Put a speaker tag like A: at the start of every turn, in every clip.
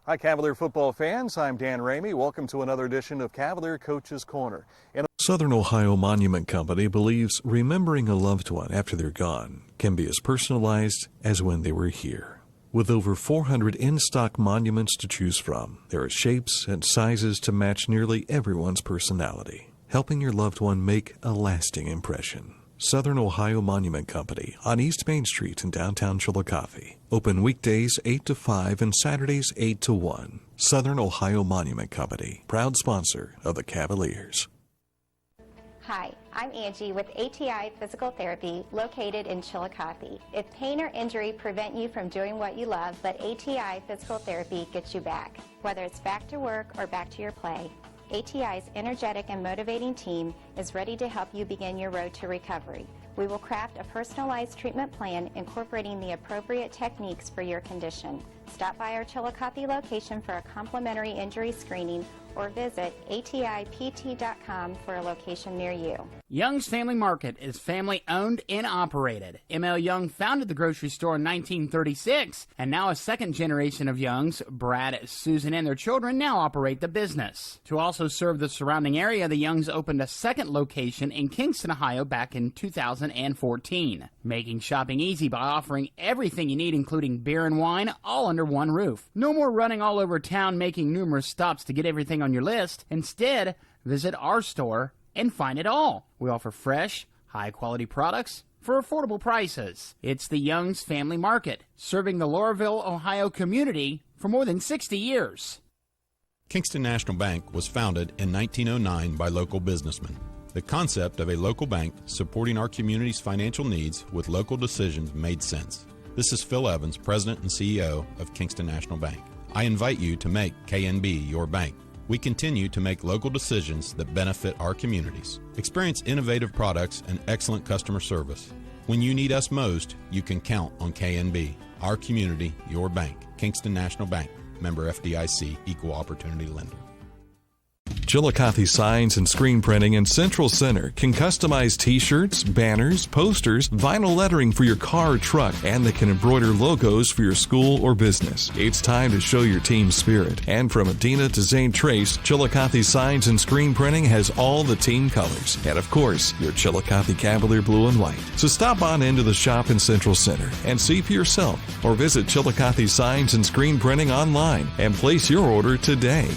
A: Hi, Cavalier football fans. I'm Dan Ramey. Welcome to another edition of Cavalier Coach's Corner.
B: Southern Ohio Monument Company believes remembering a loved one after they're gone can be as personalized as when they were here. With over 400 in-stock monuments to choose from, there are shapes and sizes to match nearly everyone's personality, helping your loved one make a lasting impression. Southern Ohio Monument Company on East Main Street in downtown Chillicothe. Open weekdays 8 to 5 and Saturdays 8 to 1. Southern Ohio Monument Company, proud sponsor of the Cavaliers.
C: Hi, I'm Angie with ATI Physical Therapy located in Chillicothe. If pain or injury prevent you from doing what you love, let ATI Physical Therapy get you back. Whether it's back to work or back to your play, ATI's energetic and motivating team is ready to help you begin your road to recovery. We will craft a personalized treatment plan incorporating the appropriate techniques for your condition. Stop by our Chillicothe location for a complimentary injury screening or visit atipt.com for a location near you.
D: Young's Family Market is family-owned and operated. M.L. Young founded the grocery store in 1936, and now a second generation of Youngs, Brad, Susan, and their children, now operate the business. To also serve the surrounding area, the Youngs opened a second location in Kingston, Ohio back in 2014, making shopping easy by offering everything you need, including beer and wine, all under one roof. No more running all over town making numerous stops to get everything on your list. Instead, visit our store and find it all. We offer fresh, high-quality products for affordable prices. It's the Young's Family Market, serving the Laurelville, Ohio community for more than 60 years.
E: Kingston National Bank was founded in 1909 by local businessmen. The concept of a local bank supporting our community's financial needs with local decisions made sense. This is Phil Evans, President and CEO of Kingston National Bank. I invite you to make KNB your bank. We continue to make local decisions that benefit our communities. Experience innovative products and excellent customer service. When you need us most, you can count on KNB. Our community, your bank. Kingston National Bank. Member FDIC, Equal Opportunity Lender.
B: Chillicothe Signs and Screen Printing in Central Center can customize t-shirts, banners, posters, vinyl lettering for your car or truck, and they can embroider logos for your school or business. It's time to show your team spirit. And from Adina to Zane Trace, Chillicothe Signs and Screen Printing has all the team colors. And of course, your Chillicothe Cavalier blue and white. So stop on into the shop in Central Center and see for yourself, or visit Chillicothe Signs and Screen Printing online and place your order today.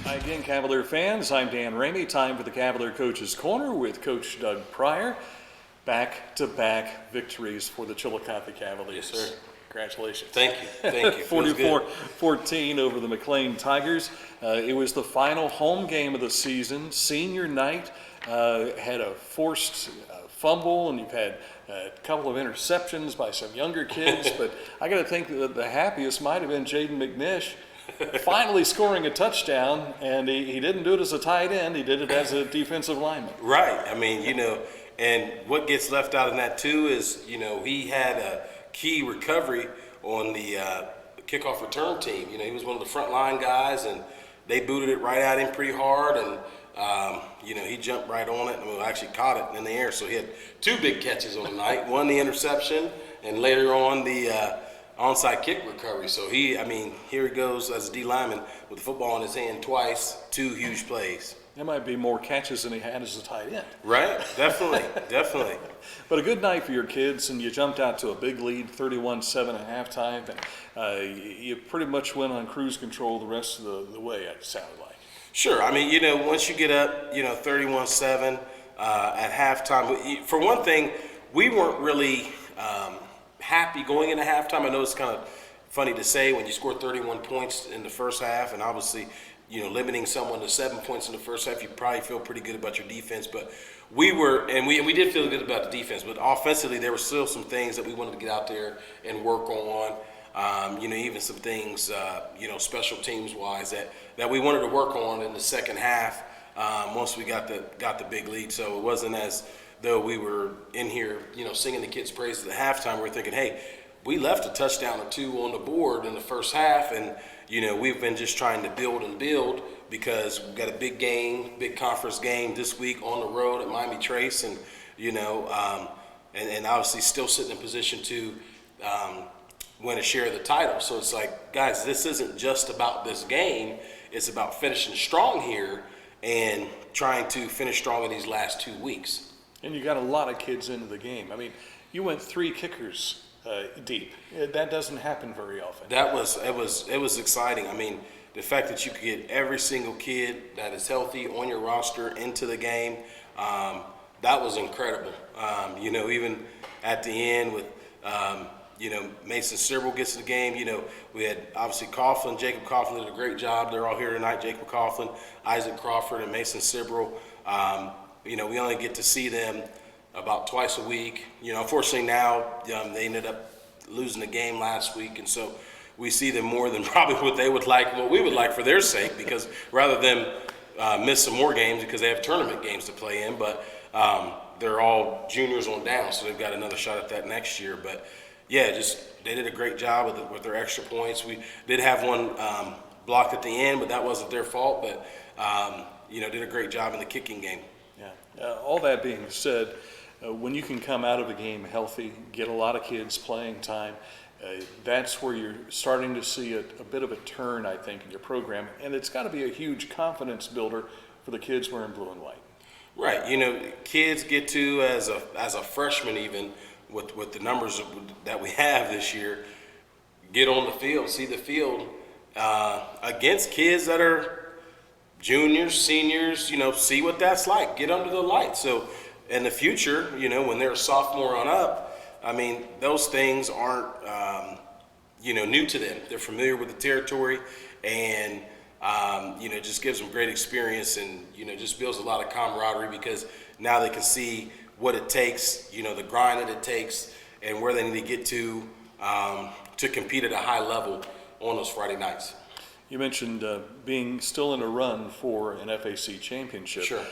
A: Hi again, Cavalier fans. I'm Dan Ramey. Time for the Cavalier Coach's Corner with Coach Doug Pryor. Back-to-back victories for the Chillicothe Cavaliers.
F: Yes, sir.
A: Congratulations.
F: Thank you.
A: 44-14 over the McLean Tigers. It was the final home game of the season. Senior night had a forced fumble, and you've had a couple of interceptions by some younger kids. But I got to think that the happiest might have been Jaden McNish finally scoring a touchdown, and he didn't do it as a tight end. He did it as a defensive lineman.
F: Right. I mean, and what gets left out in that too is, he had a key recovery on the kickoff return team. He was one of the front line guys, and they booted it right at him pretty hard, and he jumped right on it and actually caught it in the air. So he had two big catches on the night, one the interception, and later on the onside kick recovery. So here he goes as a D lineman with the football in his hand twice, two huge plays.
A: There might be more catches than he had as a tight end.
F: Right, definitely.
A: But a good night for your kids, and you jumped out to a big lead, 31-7 at halftime, and you pretty much went on cruise control the rest of the way, it sounded like.
F: Sure. Once you get up, 31-7 at halftime, for one thing, we weren't really happy going into halftime. I know it's kind of funny to say when you score 31 points in the first half, and obviously, limiting someone to 7 points in the first half, you probably feel pretty good about your defense. But we did feel good about the defense. But offensively, there were still some things that we wanted to get out there and work on. Even some things, special teams wise that we wanted to work on in the second half. Once we got the big lead, so it wasn't as though we were in here, singing the kids' praises at halftime. We were thinking, hey, we left a touchdown or two on the board in the first half, and we've been just trying to build because we've got a big conference game this week on the road at Miami Trace, and and obviously still sitting in position to win a share of the title. So it's like, guys, this isn't just about this game. It's about finishing strong here and trying to finish strong in these last 2 weeks.
A: And you got a lot of kids into the game. I mean, you went 3 kickers deep. That doesn't happen very often.
F: It was exciting. I mean, the fact that you could get every single kid that is healthy on your roster into the game, that was incredible. You know, even at the end with, you know, Mason Sibrel gets to the game. You know, we had obviously Coughlin, Jacob Coughlin did a great job. They're all here tonight. Jacob Coughlin, Isaac Crawford, and Mason Sibrel. You know, we only get to see them about twice a week. You know, unfortunately now they ended up losing the game last week, and so we see them more than probably what they would like, what we would like for their sake, because rather than miss some more games because they have tournament games to play in, but they're all juniors on down, so they've got another shot at that next year. But yeah, just they did a great job with their extra points. We did have one blocked at the end, but that wasn't their fault. But you know, did a great job in the kicking game.
A: Yeah. All that being said, when you can come out of a game healthy, get a lot of kids playing time, that's where you're starting to see a bit of a turn, I think, in your program. And it's got to be a huge confidence builder for the kids wearing blue and white.
F: Right. You know, kids get to, as a freshman even, with the numbers that we have this year, get on the field, see the field against kids that are juniors, seniors, you know, see what that's like, get under the light. So in the future, you know, when they're a sophomore on up, I mean, those things aren't, you know, new to them. They're familiar with the territory, and you know, just gives them great experience, and you know, just builds a lot of camaraderie because now they can see what it takes, you know, the grind that it takes, and where they need to get to compete at a high level on those Friday nights.
A: You mentioned being still in a run for an FAC championship.
F: Sure.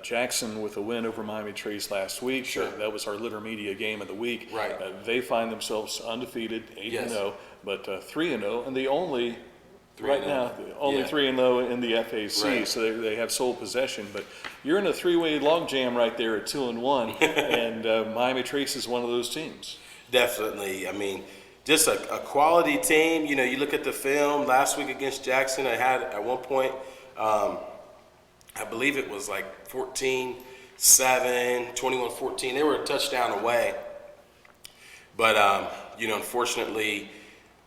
A: Jackson with a win over Miami Trace last week.
F: Sure.
A: That was our Litter Media game of the week.
F: Right.
A: They find themselves undefeated, 8-0,
F: Yes.
A: but 3-0, and the only
F: 3-0.
A: right now only
F: Yeah.
A: 3-0 in the FAC.
F: Right.
A: So they have sole possession. But you're in a 3-way logjam right there at 2-1, and Miami Trace is one of those teams.
F: Definitely. I mean, just a quality team. You know, you look at the film last week against Jackson. I had at one point, I believe it was like 14-7, 21-14. They were a touchdown away. But, you know, unfortunately,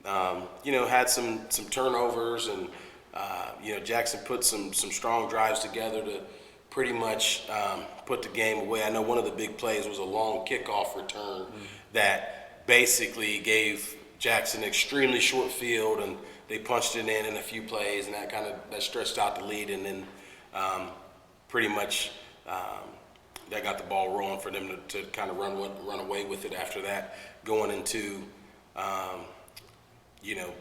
F: you know, had some turnovers, and, you know, Jackson put some strong drives together to pretty much put the game away. I know one of the big plays was a long kickoff return that basically gave Jackson an extremely short field, and they punched it in a few plays, and that stretched out the lead, and then pretty much that got the ball rolling for them to kind of run away with it after that, going into you know,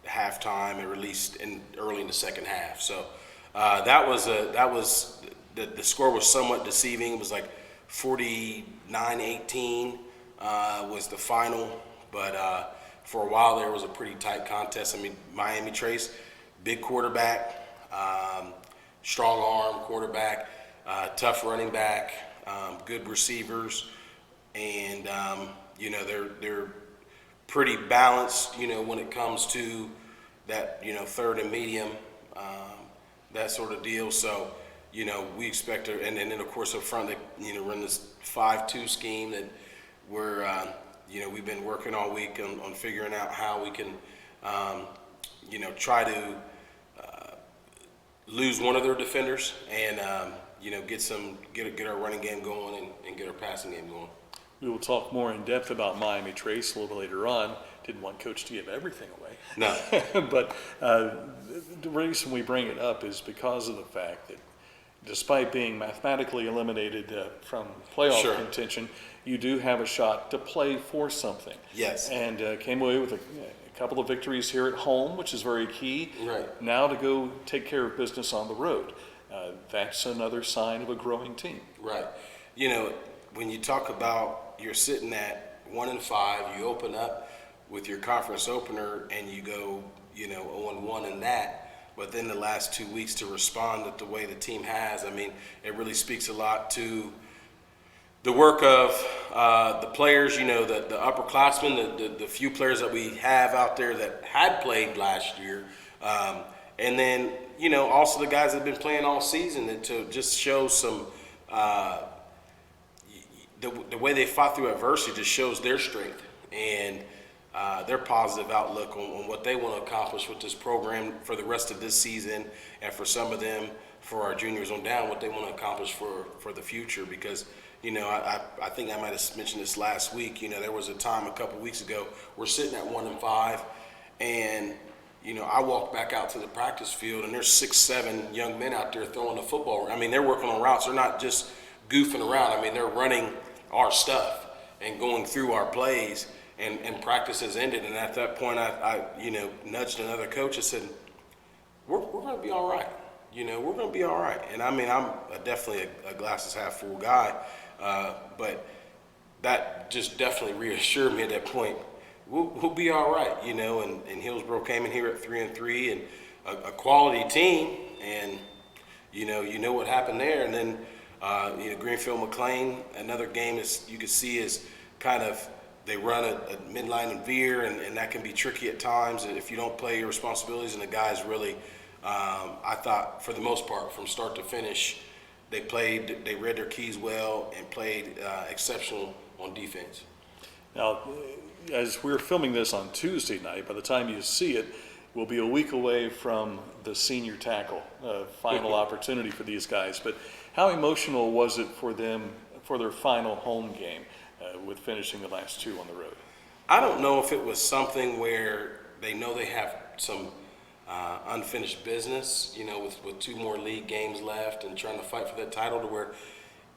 F: halftime, or at least early in the second half. So the score was somewhat deceiving. It was like 49-18 was the final, but for a while there was a pretty tight contest. I mean, Miami Trace, big quarterback, strong arm quarterback, tough running back, good receivers, and you know, they're pretty balanced, you know, when it comes to that, you know, third and medium, that sort of deal. So, you know, we expect to, and then of course up front, they, you know, run this 5-2 scheme that we're, you know, we've been working all week on figuring out how we can, you know, try to lose one of their defenders, and you know, get our running game going and get our passing game going.
A: We will talk more in depth about Miami Trace a little later on. Didn't want Coach to give everything away.
F: No.
A: But the reason we bring it up is because of the fact that despite being mathematically eliminated from playoff
F: Sure.
A: contention, you do have a shot to play for something.
F: Yes.
A: And came away with a couple of victories here at home, which is very key.
F: Right.
A: Now to go take care of business on the road. That's another sign of a growing team.
F: Right. You know, when you talk about you're sitting at 1-5, you open up with your conference opener and you go, you know, 0-1 in that, but then the last 2 weeks to respond the way the team has, I mean, it really speaks a lot to the work of the players, the upperclassmen, the few players that we have out there that had played last year, and then also the guys that have been playing all season, and to just show some the way they fought through adversity just shows their strength and their positive outlook on what they want to accomplish with this program for the rest of this season, and for some of them, for our juniors on down, what they want to accomplish for the future. Because I think I might have mentioned this last week. There was a time a couple weeks ago we're sitting at 1-5, and I walked back out to the practice field, and there's 6-7 young men out there throwing the football. I mean, they're working on routes. They're not just goofing around. I mean, they're running our stuff and going through our plays, and practice has ended. And at that point, I nudged another coach and said, we're going to be all right. We're going to be all right. And I mean, I'm definitely a glasses half full guy, but that just definitely reassured me at that point. We'll be all right, and Hillsborough came in here at 3-3 and a quality team, and what happened there. And then Greenfield McLean, another game you can see is kind of they run a midline and veer, and that can be tricky at times if you don't play your responsibilities. And the guys really, I thought for the most part from start to finish, they read their keys well and played exceptional on defense.
A: Now, as we're filming this on Tuesday night, by the time you see it, we'll be a week away from the senior tackle, final opportunity for these guys. But how emotional was it for them for their final home game with finishing the last two on the road?
F: I don't know if it was something where they know they have some unfinished business, with 2 more league games left and trying to fight for that title, to where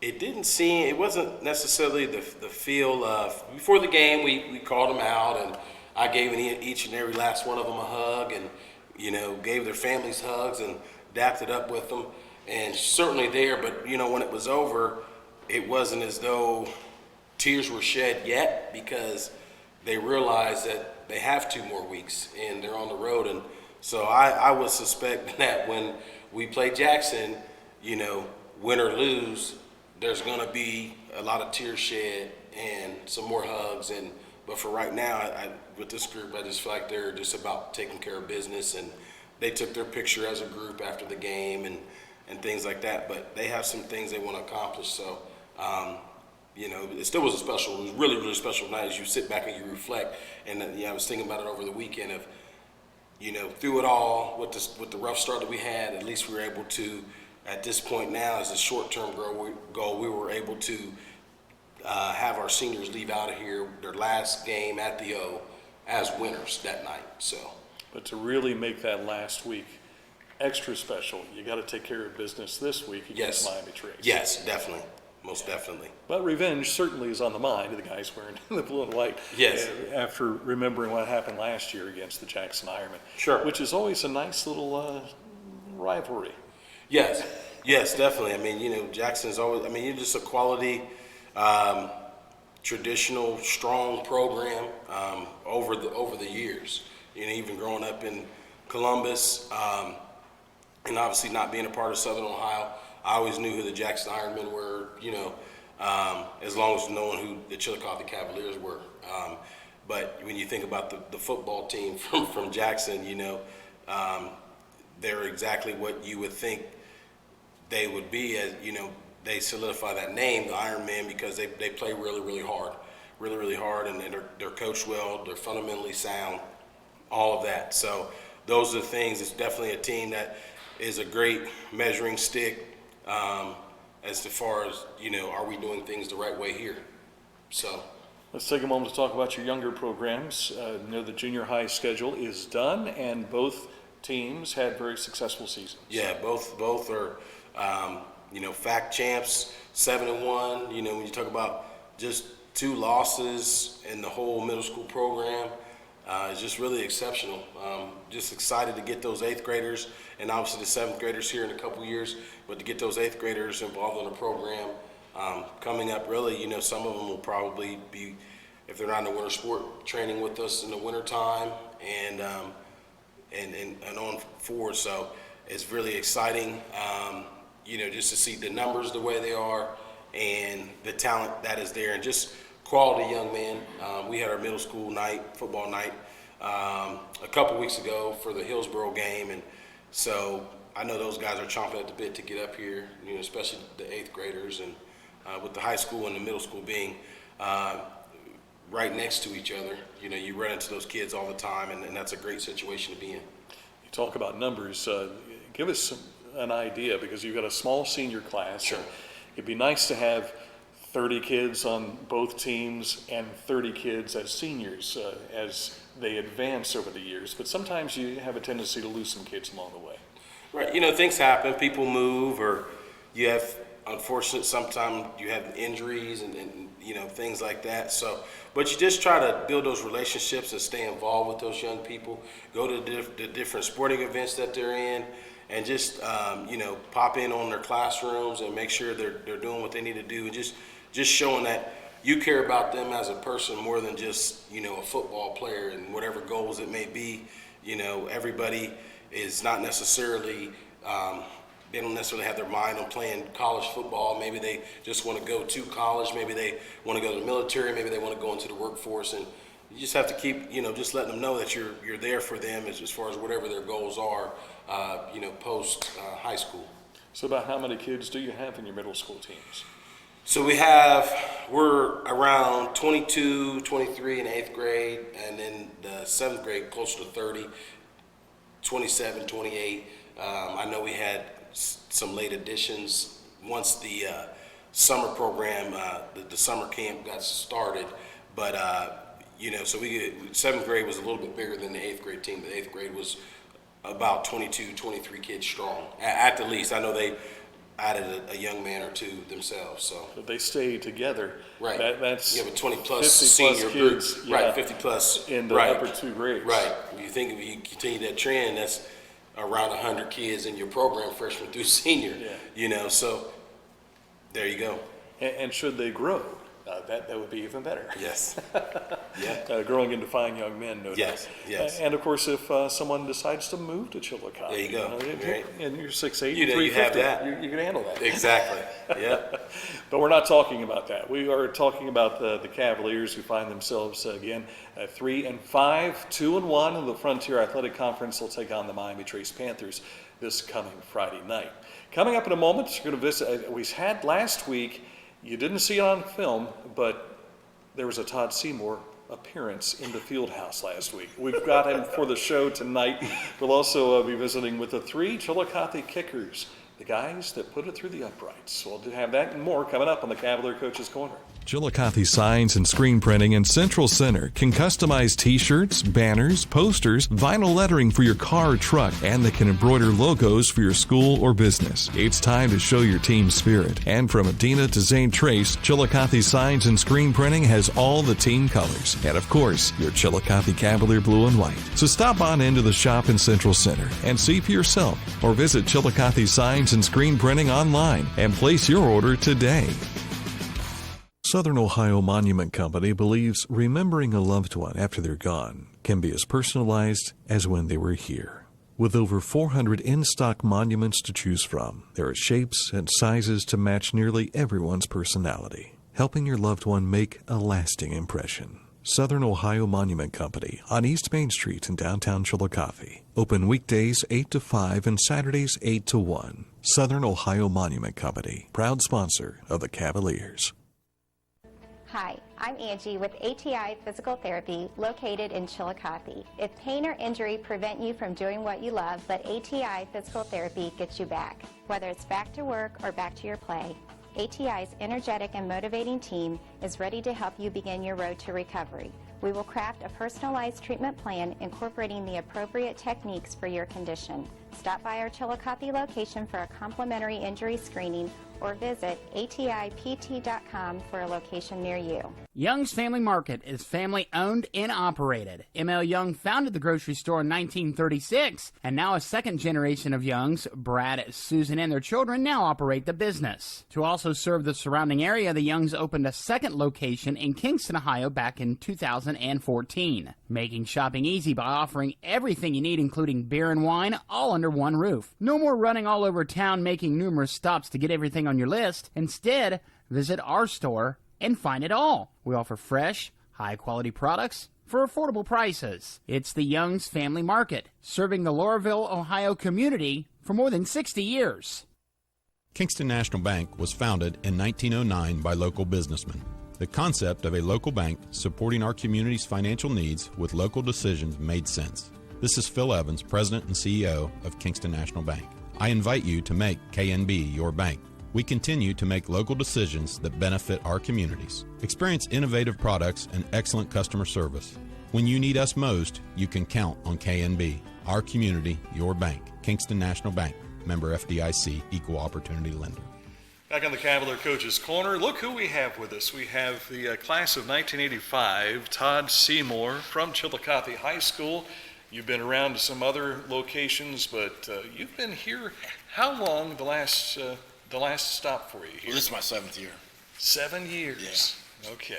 F: it wasn't necessarily the feel of, before the game we called them out, and I gave each and every last one of them a hug, and gave their families hugs and dapped it up with them, and certainly there. But when it was over, it wasn't as though tears were shed yet, because they realized that they have 2 more weeks and they're on the road. And so I would suspect that when we play Jackson, win or lose, there's going to be a lot of tears shed and some more hugs. But for right now, with this group, I just feel like they're just about taking care of business, and they took their picture as a group after the game and things like that. But they have some things they want to accomplish. So, it still was it was really, really special night as you sit back and you reflect. And I was thinking about it over the weekend of, through it all, with the rough start that we had, at least we were able to, at this point now, as a short-term goal, we were able to have our seniors leave out of here their last game at the O as winners that night. So,
A: but to really make that last week extra special, you got to take care of business this week against Miami Trace.
F: Yes, definitely. Most definitely.
A: But revenge certainly is on the mind of the guys wearing the blue and white.
F: Yes.
A: After remembering what happened last year against the Jackson Ironmen.
F: Sure.
A: Which is always a nice little rivalry.
F: Yes, definitely. I mean, Jackson's always, you're just a quality, traditional, strong program over the years. Even growing up in Columbus, and obviously not being a part of Southern Ohio, I always knew who the Jackson Ironmen were, as long as knowing who the Chillicothe Cavaliers were. But when you think about the football team from Jackson, they're exactly what you would think they would be. As they solidify that name, the Ironmen, because they play really, really hard, and they're coached well, they're fundamentally sound, all of that. So those are the things. It's definitely a team that is a great measuring stick as far as, are we doing things the right way here? So
A: let's take a moment to talk about your younger programs. The junior high schedule is done, and both teams had very successful seasons.
F: Yeah, both are, FAC champs, 7-1. When you talk about just 2 losses in the whole middle school program, it's just really exceptional. Just excited to get those 8th graders, and obviously the 7th graders here in a couple years, but to get those 8th graders involved in the program coming up. Really, some of them will probably be, if they're not in the winter sport, training with us in the winter time and on forward. So it's really exciting, just to see the numbers the way they are, and the talent that is there, and just quality young men. We had our middle school night, football night, a couple weeks ago for the Hillsborough game, and so I know those guys are chomping at the bit to get up here, especially the 8th graders, and with the high school and the middle school being right next to each other, you run into those kids all the time, and that's a great situation to be in.
A: You talk about numbers. Give us an idea, because you've got a small senior class.
F: Sure.
A: It'd be nice to have 30 kids on both teams and 30 kids as seniors as they advance over the years. But sometimes you have a tendency to lose some kids along the way.
F: Right. Things happen. People move, or you have, unfortunate, sometimes you have injuries and things like that. So, but you just try to build those relationships and stay involved with those young people. Go to the different sporting events that they're in, and just pop in on their classrooms and make sure they're doing what they need to do, and just showing that you care about them as a person more than just a football player, and whatever goals it may be. Everybody is not necessarily they don't necessarily have their mind on playing college football. Maybe they just want to go to college. Maybe they want to go to the military. Maybe they want to go into the workforce. And you just have to keep, just letting them know that you're there for them as far as whatever their goals are, post high school.
A: So about how many kids do you have in your middle school teams?
F: So we're around 22, 23 in 8th grade, and then the 7th grade closer to 30, 27, 28. I know we had some late additions once the summer program, the summer camp got started, but so 7th grade was a little bit bigger than the 8th grade team. The 8th grade was about 22, 23 kids strong at the least. I know they added a young man or two themselves. So
A: But they stay together.
F: right,
A: That's
F: you have a 20-plus
A: 50+
F: senior
A: kids,
F: group,
A: yeah,
F: right? 50+
A: in the upper 2 grades.
F: Right. If you continue that trend, that's around 100 kids in your program, freshman through senior.
A: Yeah.
F: So there you go.
A: And should they grow, that would be even better.
F: Yes. Yeah.
A: Growing into fine young men, no
F: Yes,
A: doubt.
F: yes.
A: And of course, if someone decides to move to Chillicothe,
F: There you go. Right.
A: and you're 6'8",
F: You have
A: 350,
F: that.
A: you can handle that.
F: Exactly. Yeah.
A: But we're not talking about that. We are talking about the Cavaliers, who find themselves again 3-5, 2-1 in the Frontier Athletic Conference. They'll take on the Miami Trace Panthers this coming Friday night. Coming up in a moment, we're going to visit. We had last week. You didn't see it on film, but there was a Todd Seymour appearance in the field house last week. We've got him for the show tonight. We'll also be visiting with the 3 Chillicothe kickers, the guys that put it through the uprights. We'll have that and more coming up on the Cavalier Coach's Corner.
B: Chillicothe Signs and Screen Printing in Central Center can customize t-shirts, banners, posters, vinyl lettering for your car or truck, and they can embroider logos for your school or business. It's time to show your team spirit. And from Adina to Zane Trace, Chillicothe Signs and Screen Printing has all the team colors. And of course, your Chillicothe Cavalier blue and white. So stop on into the shop in Central Center and see for yourself, or visit Chillicothe Signs and Screen Printing online and place your order today. Southern Ohio Monument Company believes remembering a loved one after they're gone can be as personalized as when they were here. With over 400 in-stock monuments to choose from, there are shapes and sizes to match nearly everyone's personality, helping your loved one make a lasting impression. Southern Ohio Monument Company on East Main Street in downtown Chillicothe. Open weekdays 8 to 5 and Saturdays 8 to 1. Southern Ohio Monument Company, proud sponsor of the Cavaliers.
C: Hi, I'm Angie with ATI Physical Therapy located in Chillicothe. If pain or injury prevent you from doing what you love, but ATI Physical Therapy gets you back. Whether it's back to work or back to your play, ATI's energetic and motivating team is ready to help you begin your road to recovery. We will craft a personalized treatment plan incorporating the appropriate techniques for your condition. Stop by our Chillicothe location for a complimentary injury screening or visit atipt.com for a location near you.
D: Young's Family Market is family owned and operated. M.L. Young founded the grocery store in 1936, and now a second generation of Youngs, Brad, Susan, and their children now operate the business. To also serve the surrounding area, the Youngs opened a second location in Kingston, Ohio back in 2014, making shopping easy by offering everything you need, including beer and wine, all under one roof. No more running all over town making numerous stops to get everything on on your list. Instead, visit our store and find it all. We offer fresh, high-quality products for affordable prices. It's the Young's Family Market, serving the Laurelville, Ohio community for more than 60 years.
E: Kingston National Bank was founded in 1909 by local businessmen. The concept of a local bank supporting our community's financial needs with local decisions made sense. This is Phil Evans, President and CEO of Kingston National Bank. I invite you to make KNB your bank. We continue to make local decisions that benefit our communities. Experience innovative products and excellent customer service. When you need us most, you can count on KNB, our community, your bank. Kingston National Bank, member FDIC, equal opportunity lender.
A: Back on the Cavalier Coaches Corner, look who we have with us. We have the class of 1985, Todd Seymour from Chillicothe High School. You've been around to some other locations, but you've been here how long, the last stop for you here?
G: Well, this is my 7th year.
A: 7 years? Yeah. Okay.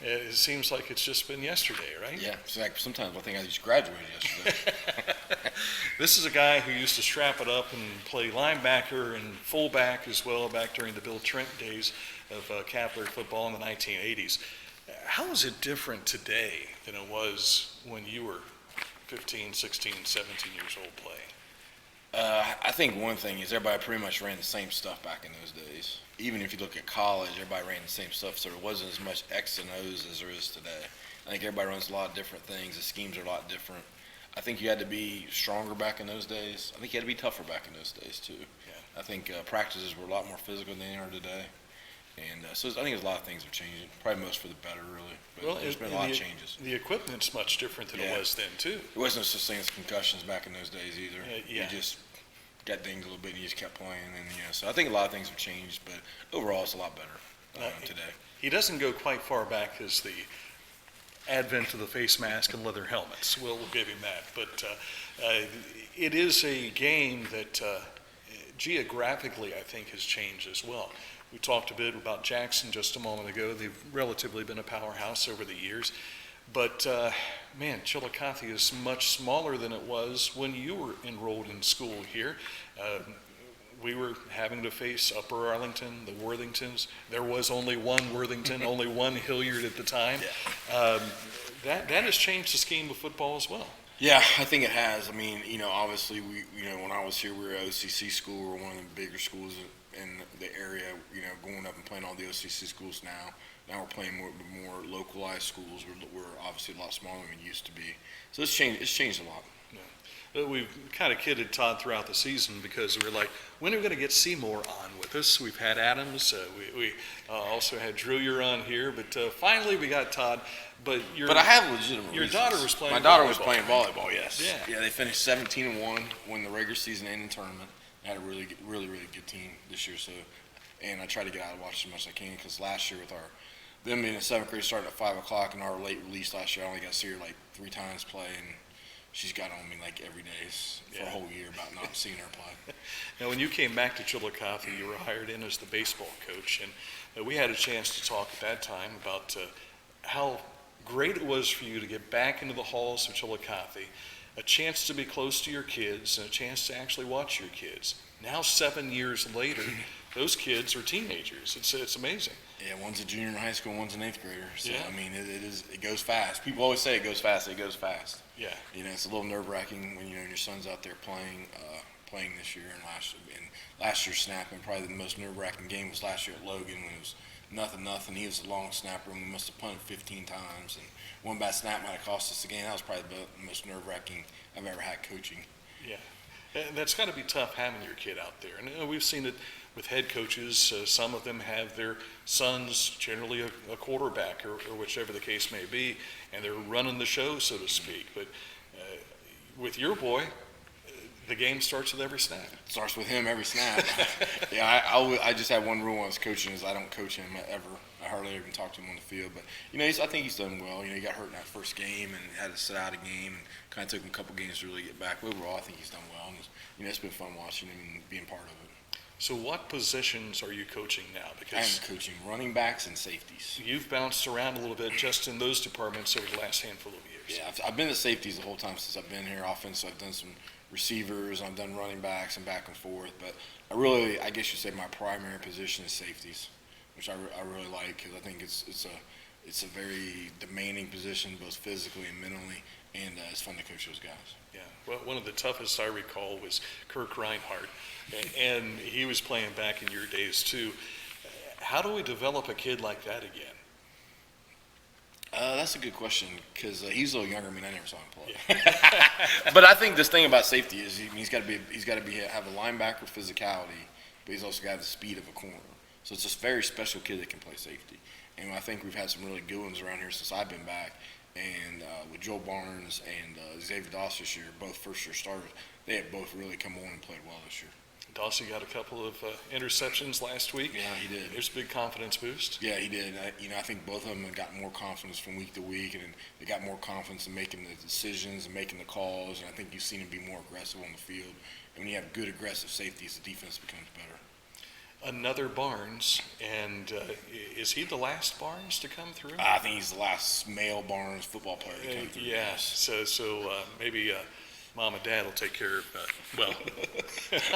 A: It seems like it's just been yesterday, right?
G: Yeah, exactly. Sometimes I think I just graduated yesterday.
A: This is a guy who used to strap it up and play linebacker and fullback as well back during the Bill Trent days of Cavalier football in the 1980s. How is it different today than it was when you were 15, 16, 17 years old playing?
G: I think one thing is everybody pretty much ran the same stuff back in those days. Even if you look at college, everybody ran the same stuff, so there wasn't as much X and O's as there is today. I think everybody runs a lot of different things. The schemes are a lot different. I think you had to be stronger back in those days. I think you had to be tougher back in those days, too. Yeah. I think practices were a lot more physical than they are today. And so I think there's a lot of things have changed, probably most for the better, really. But
A: well,
G: there's been a lot of changes.
A: The equipment's much different than it was then, too.
G: It wasn't such thing as concussions back in those days either.
A: Yeah.
G: You just got dinged a little bit and you just kept playing. And so I think a lot of things have changed, but overall it's a lot better today.
A: He doesn't go quite far back as the advent of the face mask and leather helmets. We'll give him that. But it is a game that geographically I think has changed as well. We talked a bit about Jackson just a moment ago. They've relatively been a powerhouse over the years. But, man, Chillicothe is much smaller than it was when you were enrolled in school here. We were having to face Upper Arlington, the Worthingtons. There was only one Worthington, only one Hilliard at the time. Yeah. That has changed the scheme of football as well.
G: Yeah, I think it has. I mean, obviously, when I was here, we were at OCC school. We were one of the bigger schools in the area, going up and playing all the OCC schools now. Now we're playing more localized schools. We're obviously a lot smaller than we used to be. So it's changed a lot.
A: Yeah. We've kind of kidded Todd throughout the season because we're like, when are we going to get Seymour on with us? We've had Adams. We also had Drew on here. But finally we got Todd. But
G: I have legitimate
A: Your
G: reasons.
A: daughter was playing
G: My daughter
A: volleyball.
G: was playing volleyball, yes.
A: Yeah.
G: Yeah, they finished 17-1, won the regular season and the tournament. They had a really good team this year. And I try to get out and watch as much as I can because last year with them being in 7th grade starting at 5 o'clock and our late release last year, I only got to see her like 3 times play, and she's got on me like every day for a whole year about not seeing her play.
A: Now, when you came back to Chillicothe, you were hired in as the baseball coach, and we had a chance to talk at that time about how great it was for you to get back into the halls of Chillicothe, a chance to be close to your kids, and a chance to actually watch your kids. Now, 7 years later, those kids are teenagers. It's amazing.
G: Yeah, one's a junior in high school, one's an 8th grader. So
A: yeah.
G: I mean, it goes fast. People always say it goes fast. It goes fast.
A: Yeah.
G: It's a little nerve-wracking when your son's out there playing this year and last year snapping. Probably the most nerve-wracking game was last year at Logan when it was 0-0. He was a long snapper and we must have punted 15 times. And one bad snap might have cost us the game. That was probably the most nerve-wracking I've ever had coaching.
A: Yeah. And that's got to be tough having your kid out there. And we've seen it with head coaches. Some of them have their sons, generally a quarterback or whichever the case may be, and they're running the show, so to speak. But with your boy, the game starts with every snap.
G: It starts with him every snap. Yeah, I just have one rule when I was coaching is I don't coach him ever. I hardly even talk to him on the field. But, I think he's done well. He got hurt in that first game and had to sit out a game and kind of took him a couple games to really get back. But overall, I think he's done well. And it's been fun watching him and being part of it.
A: So what positions are you coaching now?
G: Because I'm coaching running backs and safeties.
A: You've bounced around a little bit just in those departments over the last handful of years.
G: Yeah, I've been at safeties the whole time since I've been here. Offense, I've done some receivers, I've done running backs and back and forth. But I guess you'd say my primary position is safeties, which I really like because I think it's a very demanding position, both physically and mentally, and it's fun to coach those guys.
A: Yeah, well, one of the toughest I recall was Kirk Reinhardt, and he was playing back in your days too. How do we develop a kid like that again?
G: That's a good question because he's a little younger than me. I never saw him play. Yeah. But I think this thing about safety is he's got to have a linebacker physicality, but he's also got the speed of a corner. So it's a very special kid that can play safety. And I think we've had some really good ones around here since I've been back. And with Joe Barnes and Xavier Doss this year, both first-year starters, they have both really come on and played well this year.
A: Dawsey got a couple of interceptions last week.
G: Yeah, he did.
A: There's a big confidence boost.
G: Yeah, he did. I think both of them have gotten more confidence from week to week, and they got more confidence in making the decisions and making the calls. And I think you've seen them be more aggressive on the field. And when you have good aggressive safeties, the defense becomes better.
A: Another Barnes, and is he the last Barnes to come through?
G: I think he's the last male Barnes football player to come through.
A: Yeah, so maybe Mom and Dad will take care of well,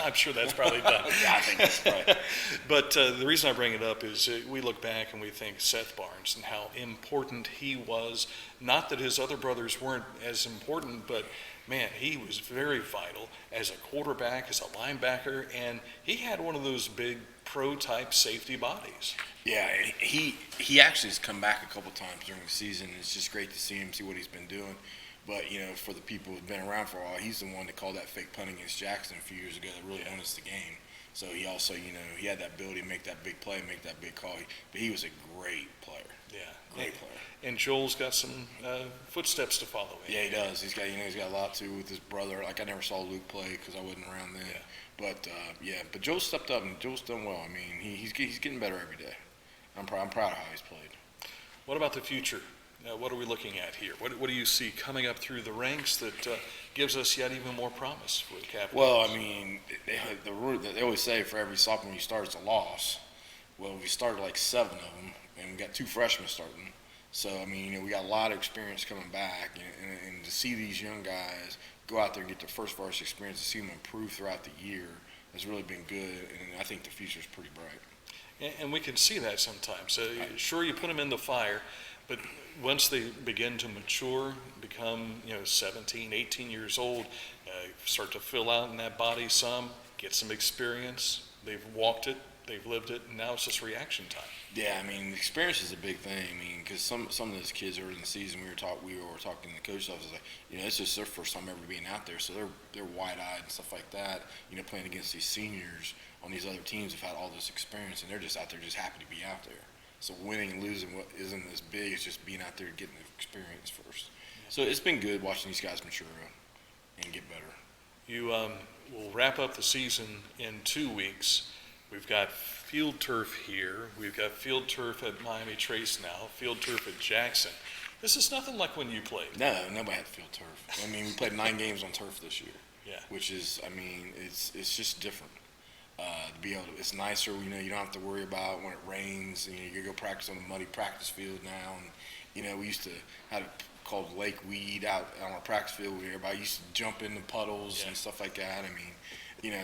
A: I'm sure that's probably done.
G: Yeah, I think that's right.
A: But the reason I bring it up is we look back and we think Seth Barnes and how important he was. Not that his other brothers weren't as important, but man, he was very vital as a quarterback, as a linebacker, and he had one of those big pro-type safety bodies.
G: Yeah, he actually has come back a couple times during the season. It's just great to see him, see what he's been doing. But, for the people who've been around for a while, he's the one that called that fake punt against Jackson a few years ago that really won us the game. So he also, he had that ability to make that big play, make that big call. But he was a great player.
A: Yeah.
G: Great player.
A: And Joel's got some footsteps to follow in.
G: Yeah, he does. He's got a lot too with his brother. Like I never saw Luke play because I wasn't around then. Yeah. But Joel stepped up and Joel's done well. I mean, he's getting better every day. I'm proud of how he's played.
A: What about the future? What are we looking at here? What do you see coming up through the ranks that gives us yet even more promise for the Capitals?
G: Well, I mean, they always say for every sophomore you start, it's a loss. Well, we started like 7 of them, and we got 2 freshmen starting. So, I mean, we got a lot of experience coming back, and to see these young guys go out there and get their first varsity experience, to see them improve throughout the year has really been good, and I think the future's pretty bright.
A: And we can see that sometimes. Sure, you put them in the fire, but once they begin to mature, become 17, 18 years old, start to fill out in that body some, get some experience. They've walked it, they've lived it, and now it's just reaction time.
G: Yeah, I mean, experience is a big thing. I mean, because some of those kids early in the season, we were talking in the coach's office, like, it's just their first time ever being out there, so they're wide-eyed and stuff like that. Playing against these seniors on these other teams have had all this experience, and they're just out there, just happy to be out there. So winning and losing what isn't as big as just being out there getting the experience first. So it's been good watching these guys mature and get better.
A: You will wrap up the season in 2 weeks. We've got field turf here. We've got field turf at Miami Trace now, field turf at Jackson. This is nothing like when you played.
G: No, nobody had field turf. I mean, we played 9 games on turf this year.
A: Yeah. Which
G: is, I mean, it's just different. To be able to, it's nicer. You don't have to worry about when it rains. You can go practice on a muddy practice field now. And we used to have it called Lake Weed out on our practice field where everybody used to jump in the puddles and stuff like that. I mean,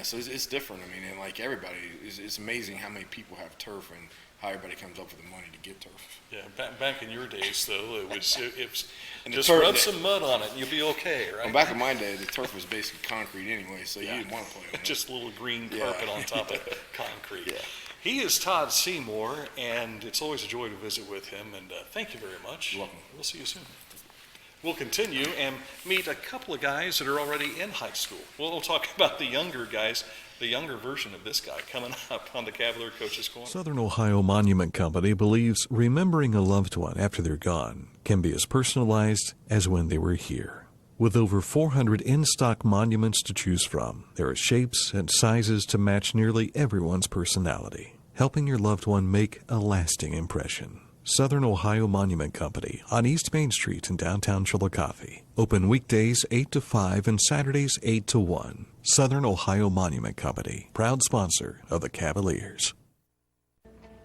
G: so it's different. I mean, and like everybody, it's amazing how many people have turf and how everybody comes up with the money to get turf.
A: Yeah, back in your days though, it was
G: and
A: just rub some mud on it and you'll be okay, right?
G: Well, back in my day, the turf was basically concrete anyway, so you didn't want to play on it.
A: Just a little green carpet on top of concrete.
G: Yeah.
A: He is Todd Seymour, and it's always a joy to visit with him, and thank you very much.
G: You're welcome.
A: We'll see you soon. We'll continue and meet a couple of guys that are already in high school. We'll talk about the younger guys, the younger version of this guy coming up on the Cavalier Coaches Corner.
B: Southern Ohio Monument Company believes remembering a loved one after they're gone can be as personalized as when they were here. With over 400 in-stock monuments to choose from, there are shapes and sizes to match nearly everyone's personality, helping your loved one make a lasting impression. Southern Ohio Monument Company on East Main Street in downtown Chillicothe. Open weekdays 8 to 5 and Saturdays 8 to 1. Southern Ohio Monument Company, proud sponsor of the Cavaliers.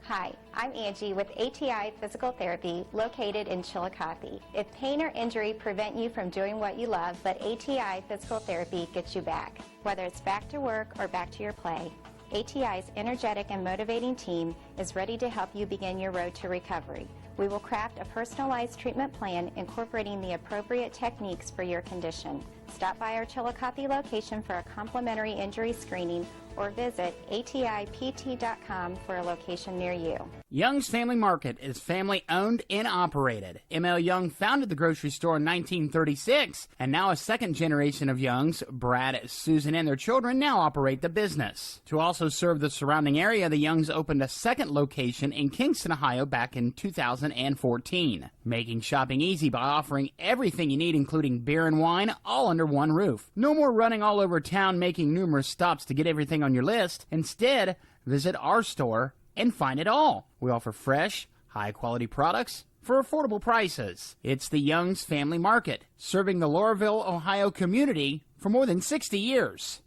C: Hi, I'm Angie with ATI Physical Therapy located in Chillicothe. If pain or injury prevent you from doing what you love, but ATI Physical Therapy gets you back. Whether it's back to work or back to your play, ATI's energetic and motivating team is ready to help you begin your road to recovery. We will craft a personalized treatment plan incorporating the appropriate techniques for your condition. Stop by our Chillicothe location for a complimentary injury screening or visit atipt.com for a location near you.
D: Young's Family Market is family owned and operated. M.L. Young founded the grocery store in 1936, and now a second generation of Youngs, Brad, Susan, and their children now operate the business. To also serve the surrounding area, the Youngs opened a second location in Kingston, Ohio back in 2014, making shopping easy by offering everything you need, including beer and wine, all under one roof. No more running all over town making numerous stops to get everything on your list. Instead, visit our store and find it all. We offer fresh, high-quality products for affordable prices. It's the Young's Family Market, serving the Laurelville, Ohio community for more than 60 years.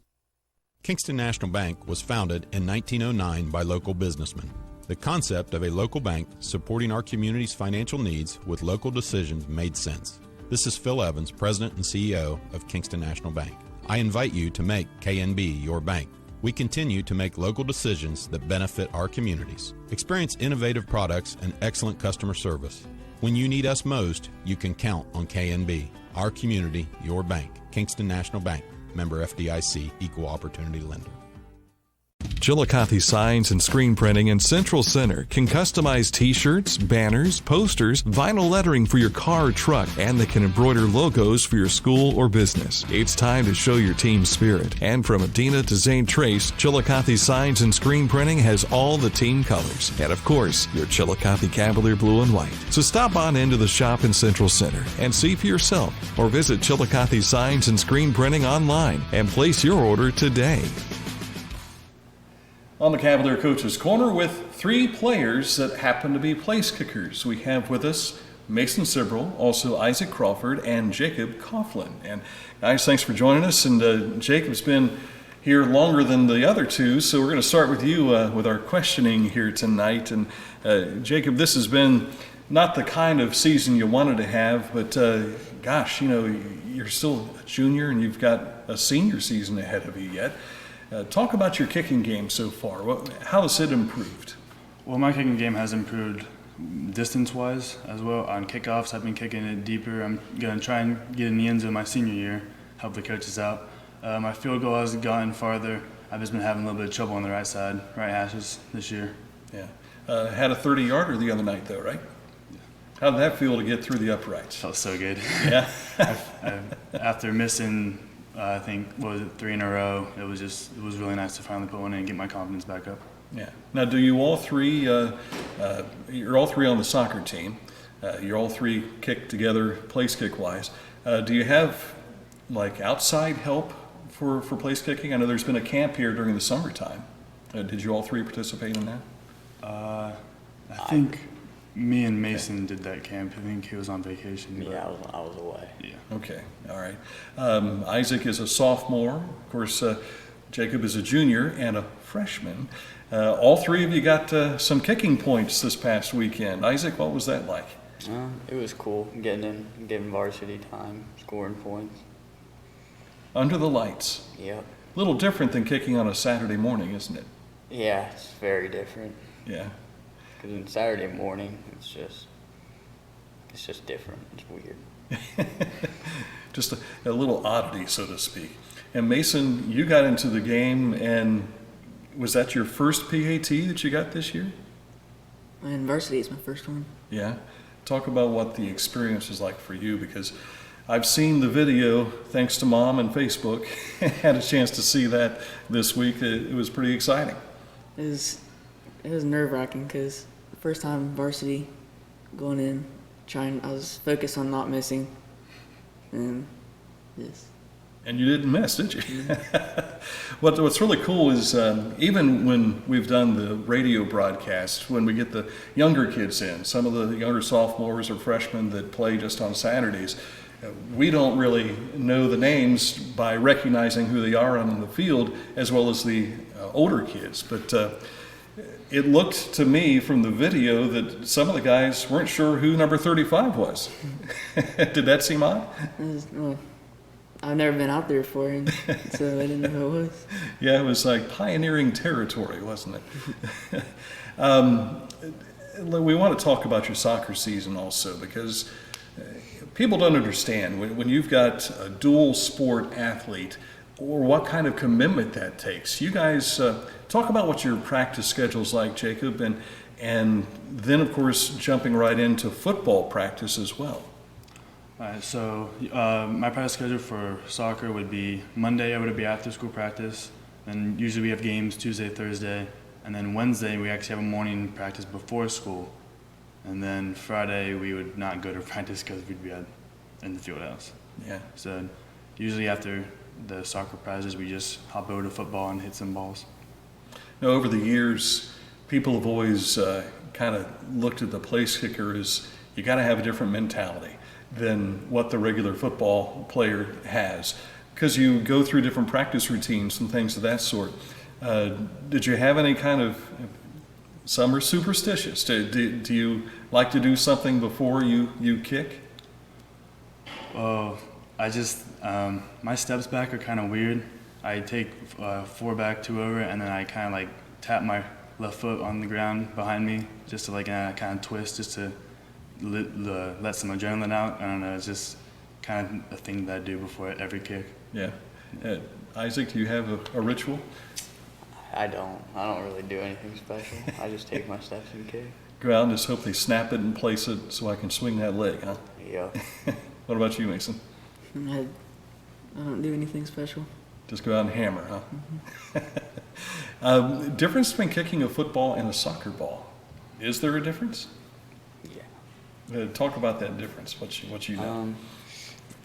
E: Kingston National Bank was founded in 1909 by local businessmen. The concept of a local bank supporting our community's financial needs with local decisions made sense. This is Phil Evans, President and CEO of Kingston National Bank. I invite you to make KNB your bank. We continue to make local decisions that benefit our communities. Experience innovative products and excellent customer service. When you need us most, you can count on KNB. Our community, your bank. Kingston National Bank. Member FDIC, Equal Opportunity Lender.
B: Chillicothe Signs and Screen Printing in Central Center can customize t-shirts, banners, posters, vinyl lettering for your car or truck, and they can embroider logos for your school or business. It's time to show your team spirit. And from Adina to Zane Trace, Chillicothe Signs and Screen Printing has all the team colors. And of course, your Chillicothe Cavalier blue and white. So stop on into the shop in Central Center and see for yourself, or visit Chillicothe Signs and Screen Printing online and place your order today.
A: On the Cavalier Coach's Corner with three players that happen to be place kickers. We have with us Mason Sibrel, also Isaac Crawford, and Jacob Coughlin. And guys, thanks for joining us. And Jacob's been here longer than the other two, so we're going to start with you with our questioning here tonight. And Jacob, this has been not the kind of season you wanted to have, but gosh, you know, you're still a junior and you've got a senior season ahead of you yet. Talk about your kicking game so far. How has it improved?
H: Well, my kicking game has improved distance-wise as well. On kickoffs, I've been kicking it deeper. I'm going to try and get in the end zone my senior year, help the coaches out. My field goal has gotten farther. I've just been having a little bit of trouble on the right side, right hashes this year.
A: Yeah. Had a 30-yarder the other night, though, right? Yeah. How did that feel to get through the uprights?
H: Felt so good.
A: Yeah.
H: After missing I think, what was it, 3 in a row. It was really nice to finally put one in and get my confidence back up.
A: Yeah. Now, do you all three, you're all three on the soccer team. You're all three kick together, place kick-wise. Do you have, like, outside help for place kicking? I know there's been a camp here during the summertime. Did you all three participate in that?
H: I think me and Mason did that camp. I think he was on vacation.
I: Yeah, I was away.
H: Yeah.
A: Okay, all right. Isaac is a sophomore. Of course, Jacob is a junior and a freshman. All three of you got some kicking points this past weekend. Isaac, what was that like?
I: It was cool getting varsity time, scoring points.
A: Under the lights.
I: Yep.
A: A little different than kicking on a Saturday morning, isn't it?
I: Yeah, it's very different.
A: Yeah.
I: Because on Saturday morning, it's just different. It's weird.
A: Just a little oddity, so to speak. And Mason, you got into the game, and was that your first PAT that you got this year?
J: And varsity is my first one.
A: Yeah. Talk about what the experience is like for you, because I've seen the video, thanks to Mom and Facebook. Had a chance to see that this week. It was pretty exciting.
J: It was nerve-wracking because the first time varsity going in, I was focused on not missing, and yes.
A: And you didn't miss, did you? What's really cool is even when we've done the radio broadcast, when we get the younger kids in, some of the younger sophomores or freshmen that play just on Saturdays, we don't really know the names by recognizing who they are on the field, as well as the older kids. But it looked to me from the video that some of the guys weren't sure who number 35 was. Did that seem odd?
J: Well, I've never been out there before, and so I didn't know who it was.
A: Yeah, it was like pioneering territory, wasn't it? We want to talk about your soccer season also, because people don't understand when you've got a dual sport athlete, or what kind of commitment that takes. You guys talk about what your practice schedule's like, Jacob, and then of course jumping right into football practice as well.
H: All right, so my practice schedule for soccer would be Monday I would be after school practice, and usually we have games Tuesday, Thursday, and then Wednesday we actually have a morning practice before school, and then Friday we would not go to practice because we'd be in the field house.
A: Yeah.
H: So usually after the soccer practice we just hop over to football and hit some balls.
A: Now, over the years, people have always kind of looked at the place kicker as you got to have a different mentality than what the regular football player has, because you go through different practice routines and things of that sort. Did you have any kind of, some are superstitious, do you like to do something before you kick?
H: I just, my steps back are kind of weird. I take 4 back, 2 over, and then I kind of like tap my left foot on the ground behind me just to like kind of twist, just to let some adrenaline out. I don't know, it's just kind of a thing that I do before every kick.
A: Yeah. Isaac, do you have a ritual?
I: I don't really do anything special. I just take my steps and kick.
A: Go out and just hope they snap it and place it so I can swing that leg, huh?
I: Yeah.
A: What about you, Mason?
J: I don't do anything special.
A: Just go out and hammer, huh? Difference between kicking a football and a soccer ball. Is there a difference?
I: Yeah.
A: Talk about that difference, what you know.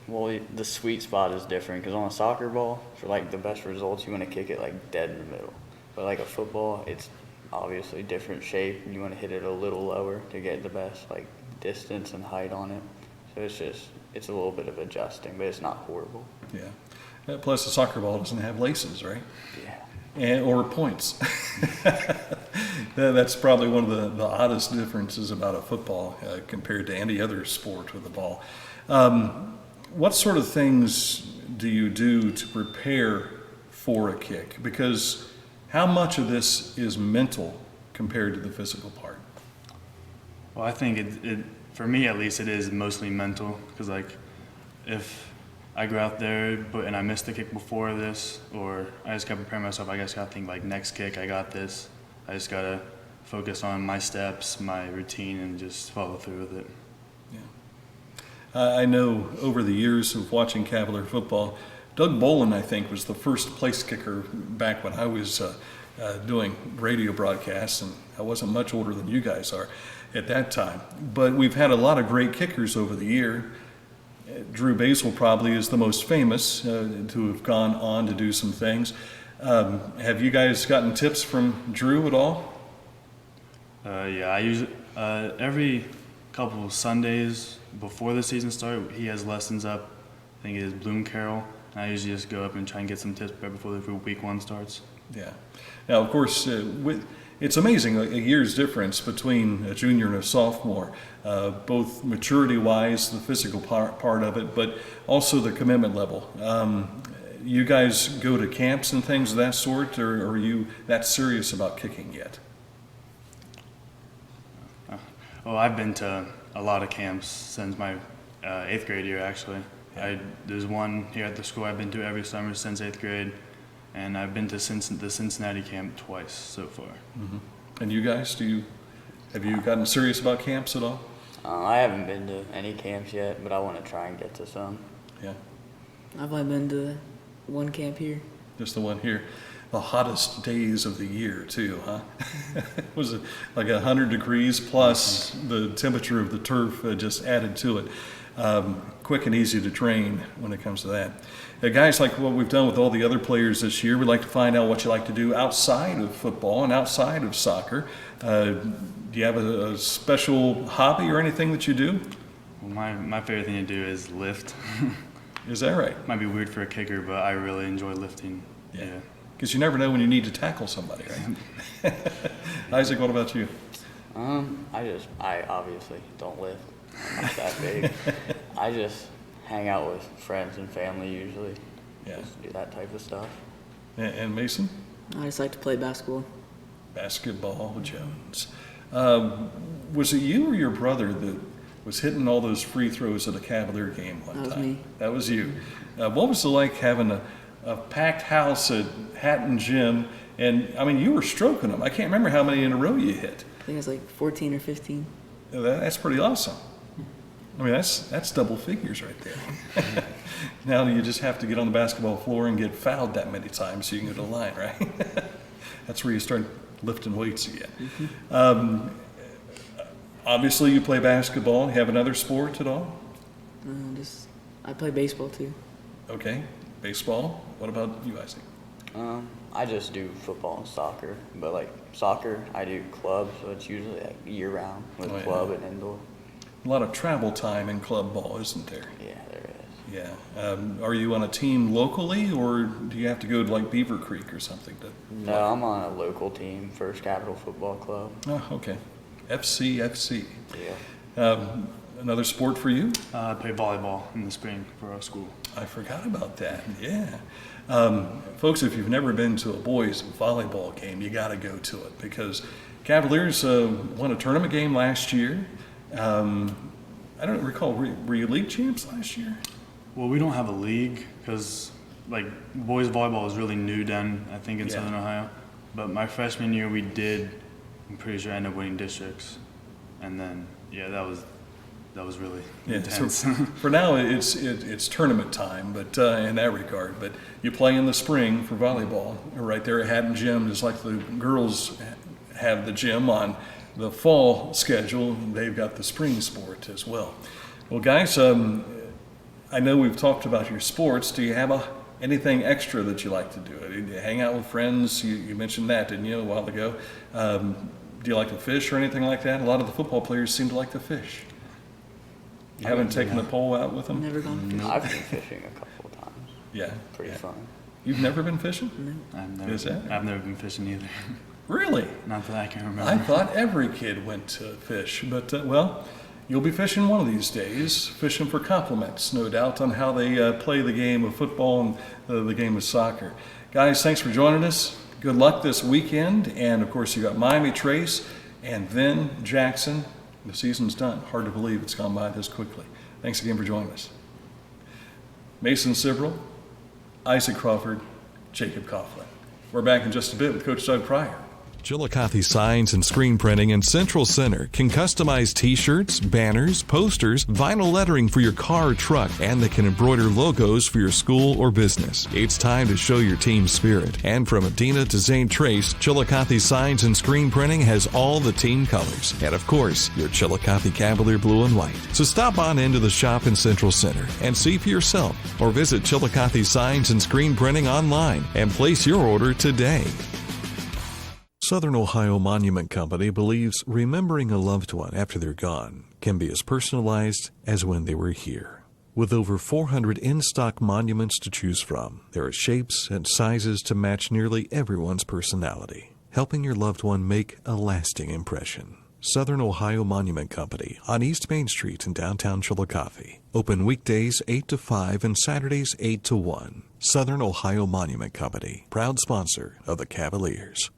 I: Well, the sweet spot is different, because on a soccer ball, for like the best results, you want to kick it like dead in the middle. But like a football, it's obviously different shape. You want to hit it a little lower to get the best like distance and height on it. So it's a little bit of adjusting, but it's not horrible.
A: Yeah. Plus, a soccer ball doesn't have laces, right?
I: Yeah.
A: Or points. That's probably one of the oddest differences about a football compared to any other sport with a ball. What sort of things do you do to prepare for a kick? Because how much of this is mental compared to the physical part?
H: Well, I think it for me at least, it is mostly mental, because like if I go out there and I miss the kick before this, or I just gotta prepare myself, I just gotta think like next kick, I got this. I just gotta focus on my steps, my routine, and just follow through with it.
A: I know over the years of watching Cavalier football, Doug Bolin, I think, was the first place kicker back when I was doing radio broadcasts, and I wasn't much older than you guys are at that time. But we've had a lot of great kickers over the year. Drew Basil probably is the most famous to have gone on to do some things. Have you guys gotten tips from Drew at all?
H: Yeah, I usually every couple of Sundays before the season starts, he has lessons up. I think it is Bloom Carroll. And I usually just go up and try and get some tips right before week 1 starts.
A: Yeah. Now, of course, it's amazing a year's difference between a junior and a sophomore, both maturity-wise, the physical part of it, but also the commitment level. You guys go to camps and things of that sort, or are you that serious about kicking yet?
H: Well, I've been to a lot of camps since my 8th grade year, actually. There's one here at the school I've been to every summer since 8th grade, and I've been to the Cincinnati camp twice so far.
A: Mm-hmm. And you guys, have you gotten serious about camps at all?
I: I haven't been to any camps yet, but I want to try and get to some.
A: Yeah.
J: I've only been to one camp here.
A: Just the one here. The hottest days of the year, too, huh? Was it like 100 degrees plus the temperature of the turf just added to it? Quick and easy to train when it comes to that. Guys, like what we've done with all the other players this year, we'd like to find out what you like to do outside of football and outside of soccer. Do you have a special hobby or anything that you do?
H: Well, my favorite thing to do is lift.
A: Is that right?
H: Might be weird for a kicker, but I really enjoy lifting. Yeah.
A: Because you never know when you need to tackle somebody, right? Isaac, what about you?
I: I obviously don't lift. I'm not that big. I just hang out with friends and family usually.
A: Yeah.
I: Just do that type of stuff.
A: And Mason?
J: I just like to play basketball.
A: Basketball, Jones. Was it you or your brother that was hitting all those free throws at a Cavalier game one time?
J: That was me.
A: That was you. What was it like having a packed house at Hatton Gym? And, I mean, you were stroking them. I can't remember how many in a row you hit.
J: I think it's like 14 or 15.
A: That's pretty awesome. I mean, that's double figures right there. Now you just have to get on the basketball floor and get fouled that many times so you can go to the line, right? That's where you start lifting weights again. Obviously, you play basketball. You have another sport at all?
J: I play baseball too.
A: Okay, baseball. What about you, Isaac?
I: I just do football and soccer, but like soccer, I do club, so it's usually like year round with club and indoor.
A: A lot of travel time in club ball, isn't there?
I: Yeah, there is.
A: Yeah. Are you on a team locally, or do you have to go to like Beaver Creek or something to?
I: No, I'm on a local team, First Capital Football Club.
A: Oh, okay. FC.
I: Yeah.
A: Another sport for you?
H: I play volleyball in the spring for our school.
A: I forgot about that. Yeah. Folks, if you've never been to a boys volleyball game, you got to go to it because Cavaliers won a tournament game last year. I don't recall, were you league champs last year?
H: Well, we don't have a league because like boys volleyball was really new then, I think in Southern Ohio. But my freshman year we did, I'm pretty sure I ended up winning districts. And then, that was really intense.
A: So for now, it's tournament time, but in that regard. But you play in the spring for volleyball right there at Hatton Gym, just like the girls have the gym on the fall schedule. They've got the spring sport as well. Well, guys, I know we've talked about your sports. Do you have anything extra that you like to do? Do you hang out with friends? You mentioned that, didn't you, a while ago? Do you like to fish or anything like that? A lot of the football players seem to like to fish. You haven't taken the pole out with them?
J: Never gone fishing.
I: I've been fishing a couple of times.
A: Yeah.
I: Pretty fun.
A: You've never been fishing?
J: No.
H: I've never been fishing either.
A: Really?
H: Not that I can remember.
A: I thought every kid went to fish, but well, you'll be fishing one of these days, fishing for compliments, no doubt, on how they play the game of football and the game of soccer. Guys, thanks for joining us. Good luck this weekend, and of course you got Miami Trace, and then Jackson. The season's done. Hard to believe it's gone by this quickly. Thanks again for joining us. Mason Sibrel, Isaac Crawford, Jacob Coughlin. We're back in just a bit with Coach Doug Pryor.
B: Chillicothe Signs and Screen Printing in Central Center can customize t-shirts, banners, posters, vinyl lettering for your car or truck, and they can embroider logos for your school or business. It's time to show your team spirit. And from Adina to Zane Trace, Chillicothe Signs and Screen Printing has all the team colors. And of course, your Chillicothe Cavalier blue and white. So stop on into the shop in Central Center and see for yourself, or visit Chillicothe Signs and Screen Printing online and place your order today. Southern Ohio Monument Company believes remembering a loved one after they're gone can be as personalized as when they were here. With over 400 in-stock monuments to choose from, there are shapes and sizes to match nearly everyone's personality, helping your loved one make a lasting impression. Southern Ohio Monument Company on East Main Street in downtown Chillicothe. Open weekdays 8 to 5 and Saturdays 8 to 1. Southern Ohio Monument Company, proud sponsor of the Cavaliers.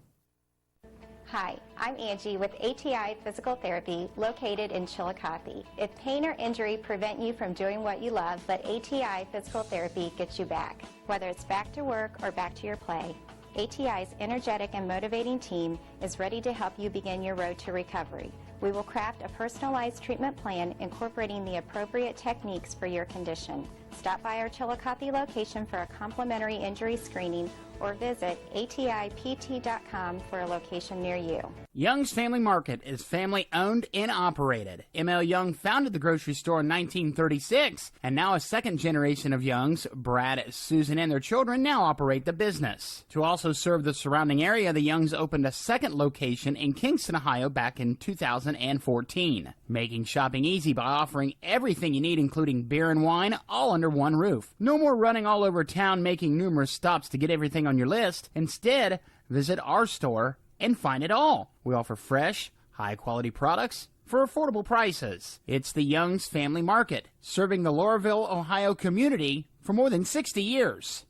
C: Hi, I'm Angie with ATI Physical Therapy located in Chillicothe. If pain or injury prevent you from doing what you love, but ATI Physical Therapy gets you back. Whether it's back to work or back to your play, ATI's energetic and motivating team is ready to help you begin your road to recovery. We will craft a personalized treatment plan incorporating the appropriate techniques for your condition. Stop by our Chillicothe location for a complimentary injury screening or visit atipt.com for a location near you.
D: Young's Family Market is family owned and operated. M.L. Young founded the grocery store in 1936, and now a second generation of Youngs, Brad, Susan, and their children now operate the business. To also serve the surrounding area, the Youngs opened a second location in Kingston, Ohio back in 2014, making shopping easy by offering everything you need, including beer and wine, all under one roof. No more running all over town making numerous stops to get everything on your list. Instead, visit our store and find it all. We offer fresh, high-quality products for affordable prices. It's the Young's Family Market, serving the Laurelville, Ohio community for more than 60 years.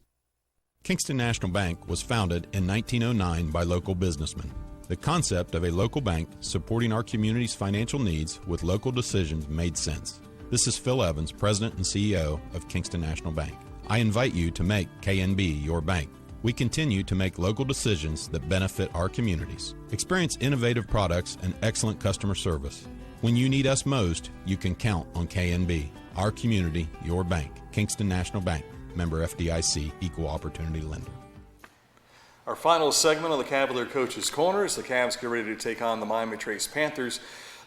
E: Kingston National Bank was founded in 1909 by local businessmen. The concept of a local bank supporting our community's financial needs with local decisions made sense. This is Phil Evans, President and CEO of Kingston National Bank. I invite you to make KNB your bank. We continue to make local decisions that benefit our communities. Experience innovative products and excellent customer service. When you need us most, you can count on KNB. Our community, your bank. Kingston National Bank. Member FDIC, Equal Opportunity Lender.
A: Our final segment of the Cavalier Coach's Corner is the Cavs get ready to take on the Miami Trace Panthers.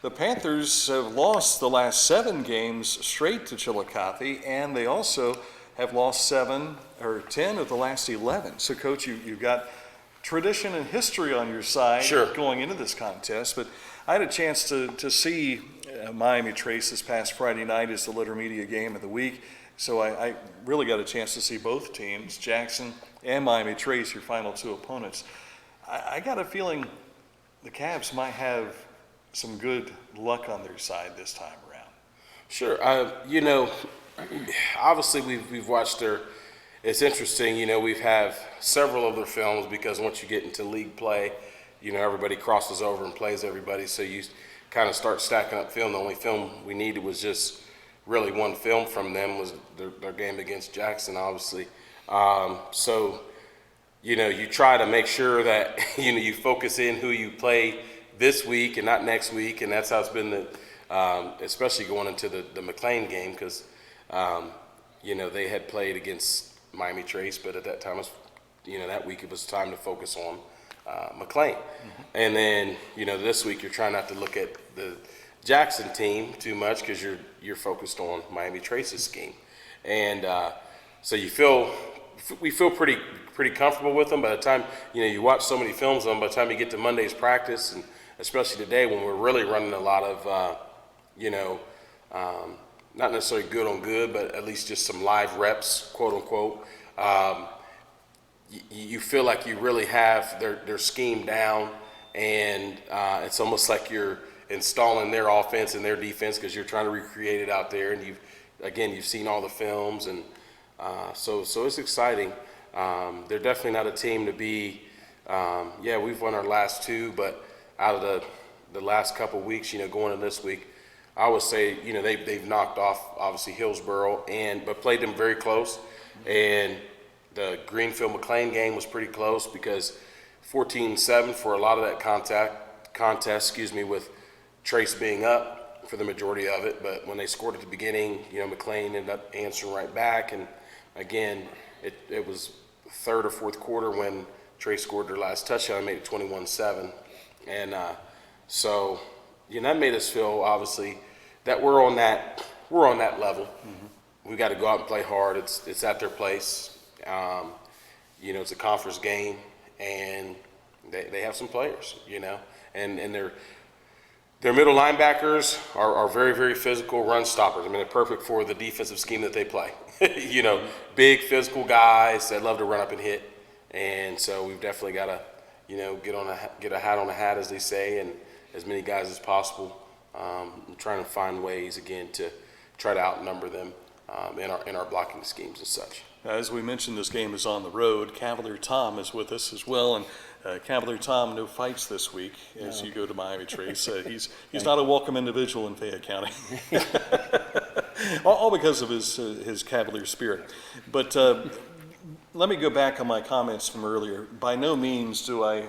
A: The Panthers have lost the last 7 games straight to Chillicothe, and they also have lost 7 or 10 of the last 11. So, Coach, you've got tradition and history on your side going into this contest, but I had a chance to see Miami Trace this past Friday night as the Litter Media game of the week. So I really got a chance to see both teams, Jackson and Miami Trace, your final 2 opponents. I got a feeling the Cavs might have some good luck on their side this time around.
F: Sure. Obviously we've watched their. It's interesting. We've have several of their films because once you get into league play, everybody crosses over and plays everybody. So you kind of start stacking up film. The only film we needed was just really one film from them was their game against Jackson, obviously. So you try to make sure that you focus in who you play this week and not next week, and that's how it's been. Especially going into the McLean game because they had played against Miami Trace, but at that time, that week it was time to focus on McLean. Mm-hmm. And then, this week you're trying not to look at the Jackson team too much because you're focused on Miami Trace's scheme. And so we feel pretty comfortable with them. By the time, you watch so many films on them, by the time you get to Monday's practice, and especially today when we're really running a lot of, not necessarily good on good, but at least just some live reps, quote unquote. You feel like you really have their scheme down, and it's almost like you're installing their offense and their defense because you're trying to recreate it out there. And you've seen all the films, and so it's exciting. They're definitely not a team to be. We've won our last 2, but out of the last couple weeks, going into this week, I would say, they've knocked off obviously Hillsborough but played them very close. And the Greenfield McLean game was pretty close because 14-7 for a lot of that contest, with Trace being up for the majority of it. But when they scored at the beginning, McLean ended up answering right back. And again, it was 3rd or 4th quarter when Trace scored their last touchdown and made it 21-7. And so that made us feel obviously that we're on that level. Mm-hmm. We got to go out and play hard. It's at their place. It's a conference game, and they have some players. And their middle linebackers are very, very physical run stoppers. They're perfect for the defensive scheme that they play. Big physical guys that love to run up and hit. And so we've definitely got to, get a hat on a hat, as they say, and as many guys as possible. Trying to find ways again to try to outnumber them in our blocking schemes and such.
A: As we mentioned, this game is on the road. Cavalier Tom is with us as well, and Cavalier Tom, no fights this week as you go to Miami Trace. He's not a welcome individual in Fayette County, all because of his Cavalier spirit. But let me go back on my comments from earlier. By no means do I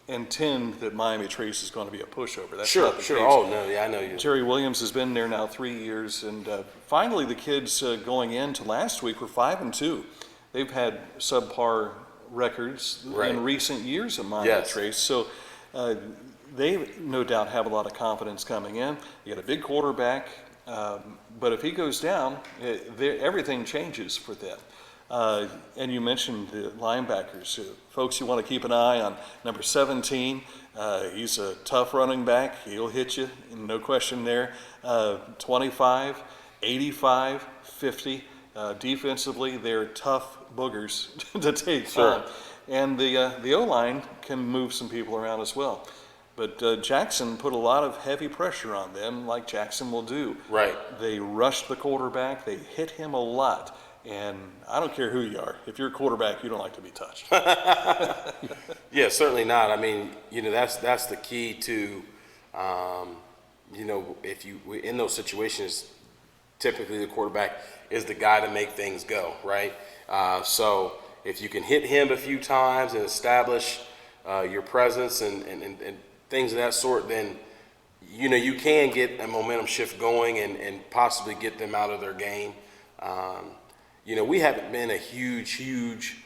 A: intend that Miami Trace is going to be a pushover. That's
F: sure.
A: Not the case.
F: Oh no, yeah, I know you.
A: Terry Williams has been there now 3 years, and finally the kids going into last week were 5-2. They've had subpar records in recent years at Miami Trace, so they no doubt have a lot of confidence coming in. You got a big quarterback, but if he goes down, everything changes for them. And you mentioned the linebackers. Folks, you want to keep an eye on number 17. He's a tough running back. He'll hit you, no question there. 25, 85, 50. Defensively, they're tough boogers to take on. and the O-line can move some people around as well. But Jackson put a lot of heavy pressure on them, like Jackson will do.
F: Right.
A: They rushed the quarterback. They hit him a lot. And I don't care who you are. If you're a quarterback, you don't like to be touched.
F: Yeah, certainly not. I mean, that's the key to, if you in those situations, typically the quarterback is the guy to make things go, right? So if you can hit him a few times and establish your presence and things of that sort, then you can get a momentum shift going and possibly get them out of their game. We haven't been a huge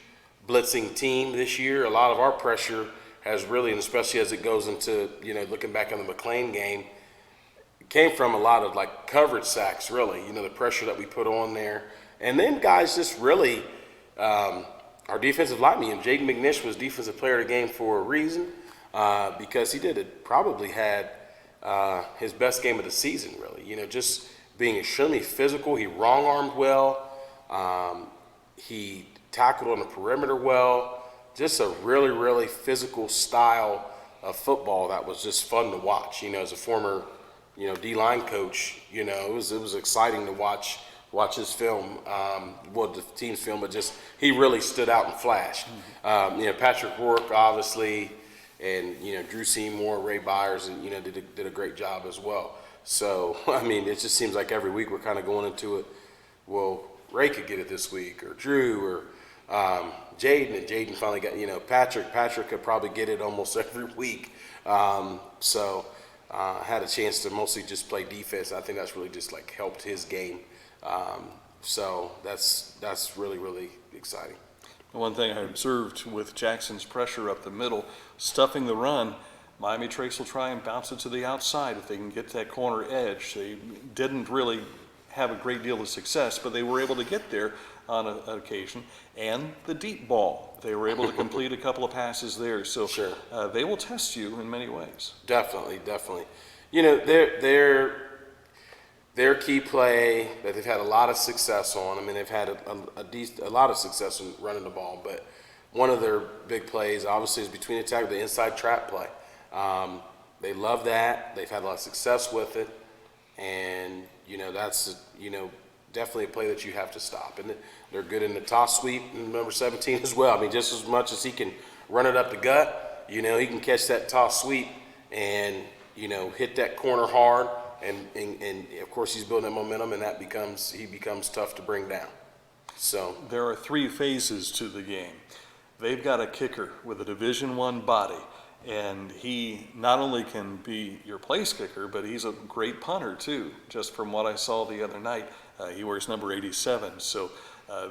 F: blitzing team this year. A lot of our pressure has really, and especially as it goes into, looking back on the McLean game, came from a lot of like coverage sacks, really, the pressure that we put on there. And then guys just really, our defensive lineman, Jaden McNish was defensive player of the game for a reason, because he probably had his best game of the season, really, just being extremely physical. He wrong-armed well. He tackled on the perimeter well. Just a really physical style of football that was just fun to watch. As a former, D-line coach, it was exciting to watch his film, the team's film, but just he really stood out and flashed. Patrick Rourke, obviously, and Drew Seymour, Ray Byers, and did a great job as well. So I mean, it just seems like every week we're kind of going into it. Well, Ray could get it this week, or Drew, or Jaden, and Jaden finally got, Patrick could probably get it almost every week. So had a chance to mostly just play defense. I think that's really just like helped his game. So that's really exciting.
A: One thing I observed with Jackson's pressure up the middle, stuffing the run, Miami Trace will try and bounce it to the outside if they can get that corner edge. They didn't really have a great deal of success, but they were able to get there on an occasion. And the deep ball, they were able to complete a couple of passes there. So
F: Sure.
A: They will test you in many ways.
F: Definitely. Their key play that they've had a lot of success on. I mean, they've had a lot of success in running the ball, but one of their big plays, obviously, is between the tackle, the inside trap play. They love that. They've had a lot of success with it, and that's definitely a play that you have to stop. And they're good in the toss sweep, and number 17 as well. I mean, just as much as he can run it up the gut, he can catch that toss sweep and hit that corner hard. And of course he's building that momentum, and he becomes tough to bring down. So
A: there are three phases to the game. They've got a kicker with a Division I body, and he not only can be your place kicker, but he's a great punter too. Just from what I saw the other night, he wears number 87. So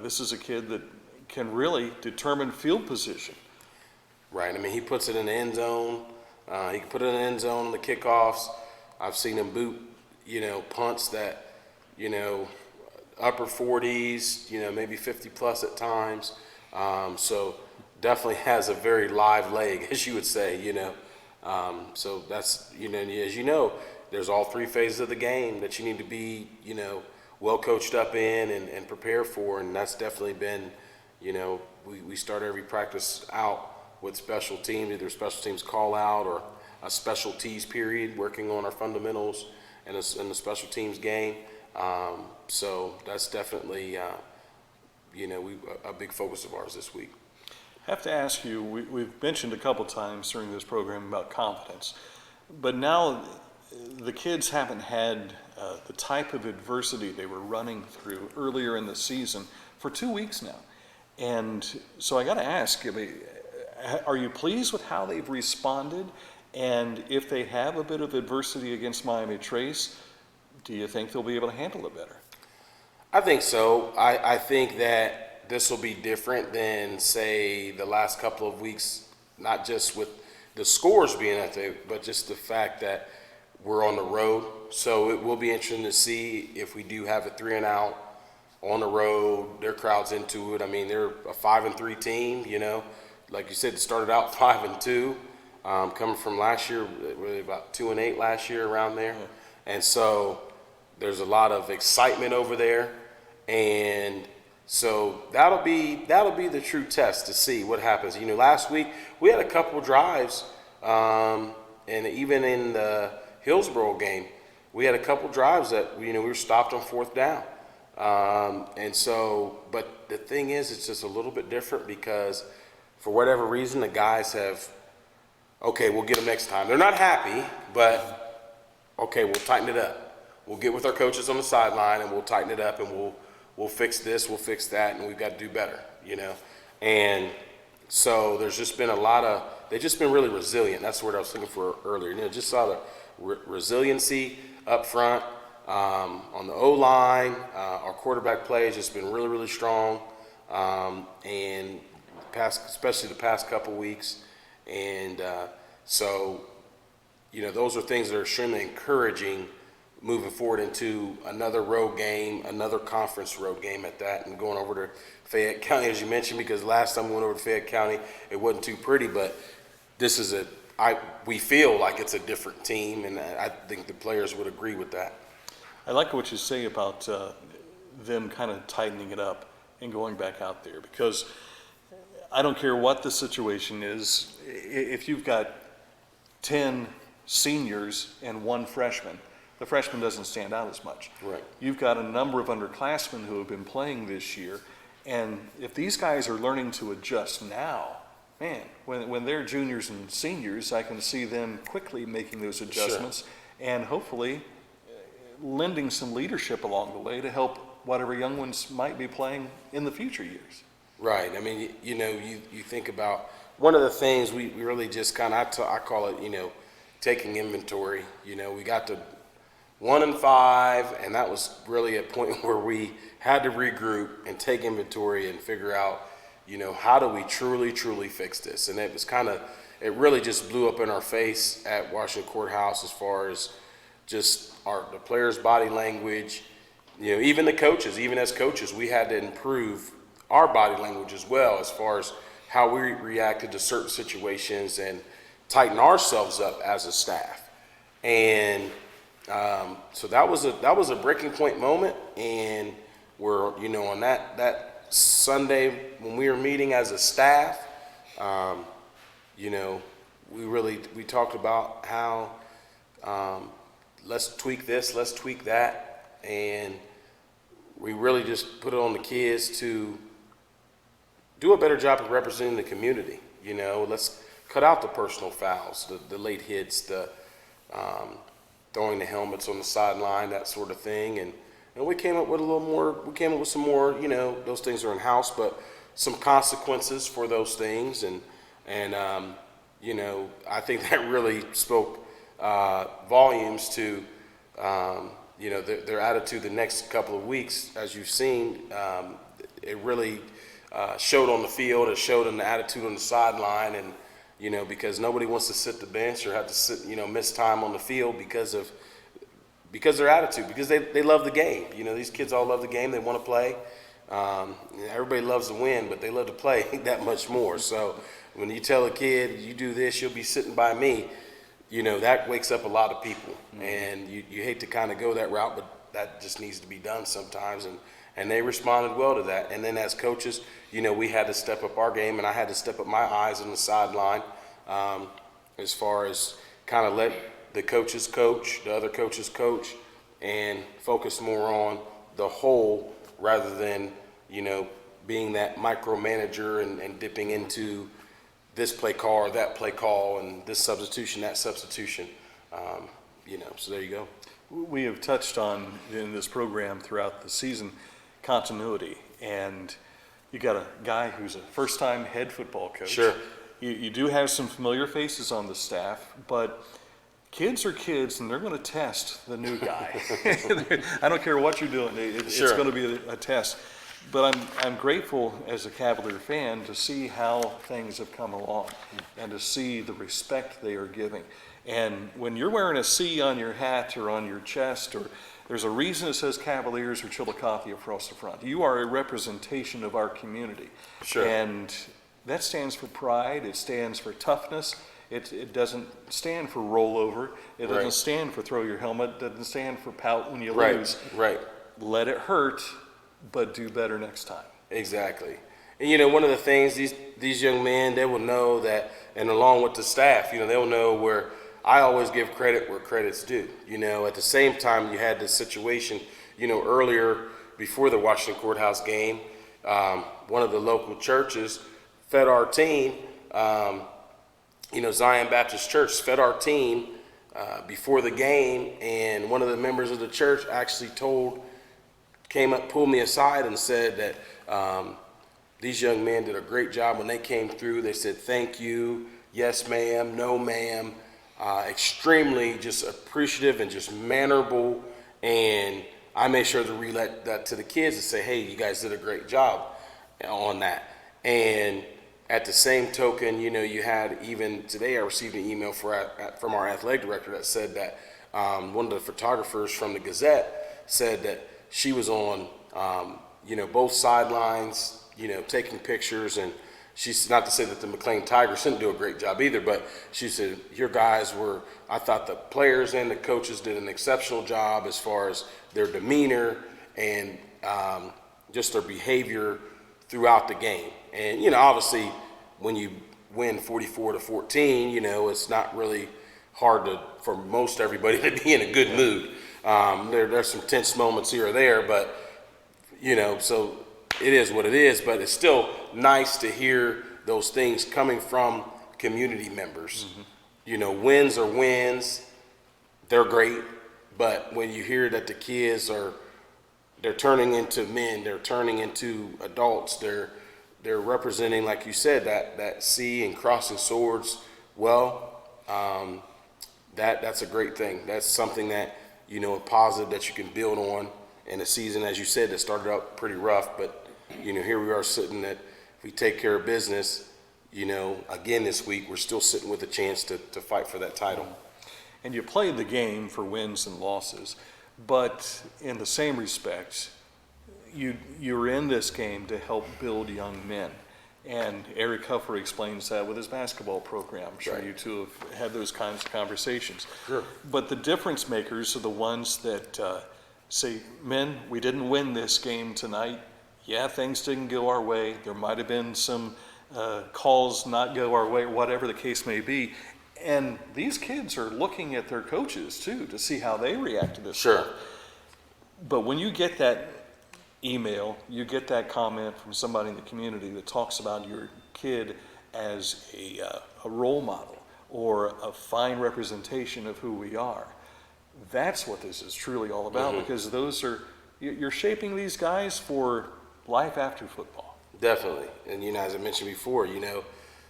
A: this is a kid that can really determine field position.
F: Right. I mean, he puts it in the end zone. He can put it in the end zone on the kickoffs. I've seen him boot, punts that, upper 40s, maybe 50 plus at times. So definitely has a very live leg, as you would say, So that's, as there's all three phases of the game that you need to be, well coached up in and prepare for. And that's definitely been, we start every practice out with special teams, either special teams call out or a special teams period, working on our fundamentals and the special teams game. So that's definitely, a big focus of ours this week.
A: I have to ask you, we've mentioned a couple times during this program about confidence, but now the kids haven't had the type of adversity they were running through earlier in the season for 2 weeks now. And so I got to ask, are you pleased with how they've responded? And if they have a bit of adversity against Miami Trace, do you think they'll be able to handle it better?
F: I think so. I think that this will be different than, say, the last couple of weeks, not just with the scores being at but just the fact that we're on the road. So it will be interesting to see if we do have a 3-and-out on the road, their crowd's into it. I mean, they're a 5-3 team, Like you said, it started out 5-2. Coming from last year, really about 2-8 last year, around there. And so there's a lot of excitement over there. And So that'll be the true test to see what happens. Last week we had a couple drives, and even in the Hillsborough game, we had a couple drives that we were stopped on fourth down. And so, but the thing is, it's just a little bit different because for whatever reason, the guys have, okay, we'll get them next time. They're not happy, but okay, we'll tighten it up. We'll get with our coaches on the sideline and we'll tighten it up and we'll fix this, we'll fix that, and we've got to do better, And so there's just been they've just been really resilient. That's the word I was looking for earlier. Just saw the resiliency up front. On the O-line, our quarterback play has just been really, really strong, and especially the past couple weeks. And so, those are things that are extremely encouraging moving forward into another road game, another conference road game at that, and going over to Fayette County, as you mentioned, because last time we went over to Fayette County, it wasn't too pretty, but this is we feel like it's a different team, and I think the players would agree with that.
A: I like what you say about them kind of tightening it up and going back out there, because I don't care what the situation is. If you've got 10 seniors and one freshman, the freshman doesn't stand out as much.
F: Right.
A: You've got a number of underclassmen who have been playing this year, and if these guys are learning to adjust now, man, when they're juniors and seniors, I can see them quickly making those adjustments and hopefully lending some leadership along the way to help whatever young ones might be playing in the future years.
F: Right. I mean, you think about one of the things we really just kind of, I call it, taking inventory. We got to 1-5, and that was really a point where we had to regroup and take inventory and figure out, how do we truly, truly fix this? And it was it really just blew up in our face at Washington Courthouse as far as just the players' body language, even the coaches, even as coaches, we had to improve our body language as well as far as how we reacted to certain situations and tighten ourselves up as a staff. And so that was a breaking point moment. And we're, on that Sunday when we were meeting as a staff, we talked about how let's tweak this, let's tweak that, and we really just put it on the kids to do a better job of representing the community. Let's cut out the personal fouls, the late hits, the throwing the helmets on the sideline, that sort of thing, and we came up with a little more. We came up with some more. Those things are in house, but some consequences for those things, and I think that really spoke volumes to their attitude the next couple of weeks. As you've seen, it really showed on the field. It showed in the attitude on the sideline, and because nobody wants to sit the bench or have to sit, miss time on the field because their attitude, because they love the game. These kids all love the game. They want to play. Everybody loves to win, but they love to play that much more. So when you tell a kid, you do this, you'll be sitting by me, that wakes up a lot of people. Mm-hmm. And you hate to kind of go that route, but that just needs to be done sometimes. And they responded well to that. And then as coaches, we had to step up our game, and I had to step up my eyes on the sideline as far as kind of let the coaches coach, the other coaches coach, and focus more on the whole rather than, being that micromanager and dipping into this play call or that play call and this substitution, that substitution. So there you go.
A: We have touched on in this program throughout the season continuity, and you got a guy who's a first-time head football coach.
F: Sure.
A: You do have some familiar faces on the staff, but kids are kids, and they're going to test the new guy. I don't care what you're doing; it's going to be a test. But I'm grateful as a Cavalier fan to see how things have come along and to see the respect they are giving. And when you're wearing a C on your hat or on your chest, or there's a reason it says Cavaliers or Chillicothe across the front, you are a representation of our community.
F: Sure.
A: And that stands for pride. It stands for toughness. It doesn't stand for rollover. It doesn't stand for throw your helmet. It doesn't stand for pout when you lose.
F: Right.
A: Let it hurt, but do better next time.
F: Exactly. And one of the things these young men, they will know that, and along with the staff, they'll know where I always give credit where credit's due. At the same time, you had this situation, earlier before the Washington Courthouse game, one of the local churches fed our team, Zion Baptist Church fed our team before the game, and one of the members of the church actually came up, pulled me aside and said that these young men did a great job when they came through. They said, thank you, yes ma'am, no ma'am, extremely just appreciative and just mannerable. And I made sure to relay that to the kids and say, hey, you guys did a great job on that. And at the same token, you had, even today I received an email from our athletic director that said that one of the photographers from the Gazette said that she was on, both sidelines, taking pictures. And she's not to say that the McLean Tigers didn't do a great job either, but she said, your guys I thought the players and the coaches did an exceptional job as far as their demeanor and just their behavior throughout the game. And, obviously when you win 44-14, it's not really hard for most everybody to be in a good mood. There's some tense moments here or there, but, so it is what it is, but it's still nice to hear those things coming from community members. Mm-hmm. Wins are wins. They're great. But when you hear that the kids they're turning into men, they're turning into adults, they're representing, like you said, that sea and crossing swords, that's a great thing. That's something that, a positive that you can build on in a season, as you said, that started out pretty rough, but here we are sitting that if we take care of business, again this week, we're still sitting with a chance to fight for that title.
A: And you played the game for wins and losses, but in the same respect, you're in this game to help build young men. And Eric Huffer explains that with his basketball program. I'm sure
F: Right.
A: you two have had those kinds of conversations.
F: Sure.
A: But the difference makers are the ones that say, men, we didn't win this game tonight. Yeah, things didn't go our way. There might have been some calls not go our way, whatever the case may be. And these kids are looking at their coaches too to see how they react to this.
F: Sure.
A: stuff. But when you get that email, you get that comment from somebody in the community that talks about your kid as a role model or a fine representation of who we are, that's what this is truly all about. Mm-hmm. Because you're shaping these guys for life after football.
F: Definitely. And, as I mentioned before,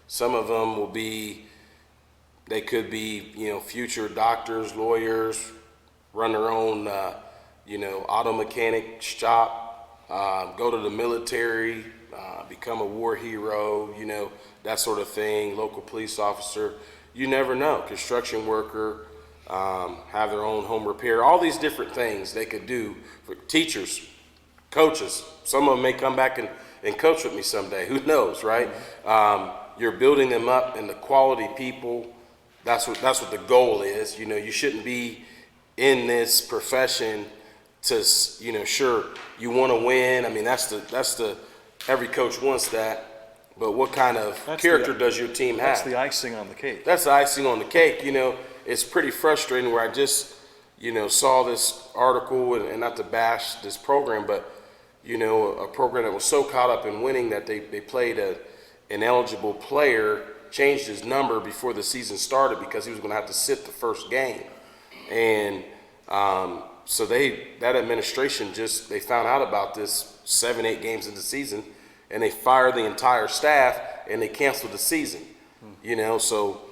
F: some of them they could be, future doctors, lawyers, run their own, auto mechanic shop, go to the military, become a war hero, that sort of thing, local police officer. You never know. Construction worker, have their own home repair, all these different things they could do. For teachers, coaches, some of them may come back and coach with me someday. Who knows, right? You're building them up into quality people. That's what the goal is. You shouldn't be in this profession to, sure, you want to win. I mean, that's the every coach wants that. But what kind of character does your team have?
A: That's the icing on the cake.
F: That's the icing on the cake. It's pretty frustrating where I just, saw this article, and not to bash this program, but, a program that was so caught up in winning that they played an eligible player, changed his number before the season started because he was going to have to sit the first game. And so that administration they found out about this 7-8 games into the season, and they fired the entire staff and they canceled the season. So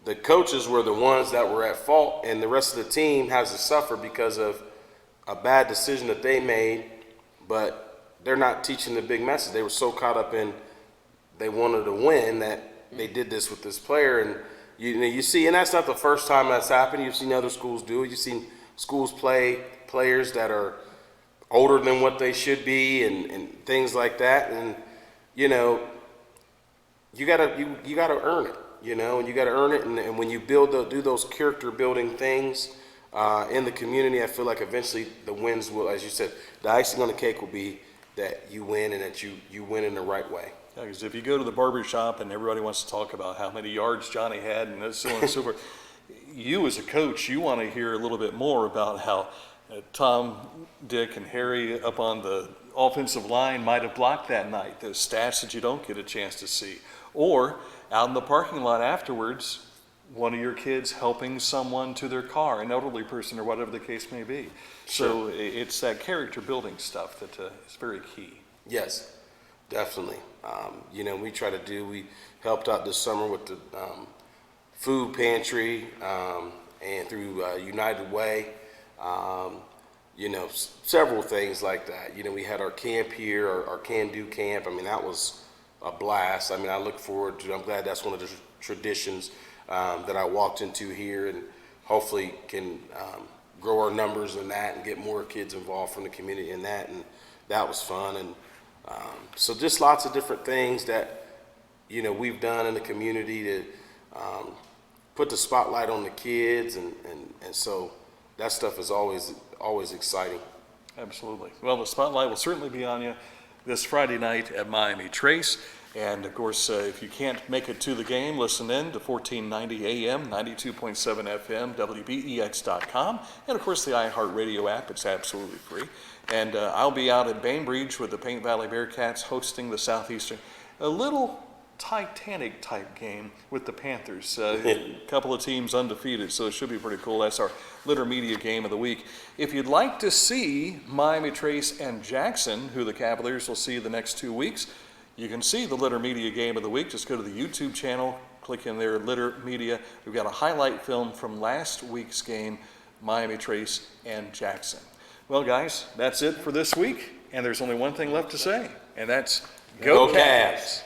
F: the coaches were the ones that were at fault, and the rest of the team has to suffer because of a bad decision that they made, but they're not teaching the big message. They were so caught up in they wanted to win that they did this with this player. And you see, and that's not the first time that's happened. You've seen other schools do it. You've seen schools play players that are older than what they should be and things like that. And you gotta earn it, and you gotta earn it. And when you do those character building things in the community, I feel like eventually the wins will, as you said, the icing on the cake will be that you win and that you win in the right way.
A: Because if you go to the barber shop and everybody wants to talk about how many yards Johnny had and so on and so forth, you as a coach, you want to hear a little bit more about how Tom, Dick, and Harry up on the offensive line might have blocked that night, those stats that you don't get a chance to see. Or out in the parking lot afterwards, one of your kids helping someone to their car, an elderly person or whatever the case may be. So it's that character building stuff that is very key.
F: Yes, definitely. We helped out this summer with the food pantry and through United Way, several things like that. We had our camp here, our Can Do camp. I mean, that was a blast. I mean, I look forward to, I'm glad that's one of the traditions that I walked into here, and hopefully can grow our numbers in that and get more kids involved from the community in that, and that was fun. And so just lots of different things that we've done in the community to put the spotlight on the kids, and so that stuff is always exciting.
A: Absolutely. Well, the spotlight will certainly be on you this Friday night at Miami Trace. And of course, if you can't make it to the game, listen in to 1490 AM, 92.7 FM, WBEX.com, and of course the iHeartRadio app. It's absolutely free. And I'll be out at Bainbridge with the Paint Valley Bearcats hosting the Southeastern. A little Titanic type game with the Panthers. A couple of teams undefeated, so it should be pretty cool. That's our Litter Media game of the week. If you'd like to see Miami Trace and Jackson, who the Cavaliers will see the next 2 weeks, you can see the Litter Media game of the week. Just go to the YouTube channel, click in there, Litter Media. We've got a highlight film from last week's game, Miami Trace and Jackson. Well, guys, that's it for this week, and there's only one thing left to say, and that's Go Cavs!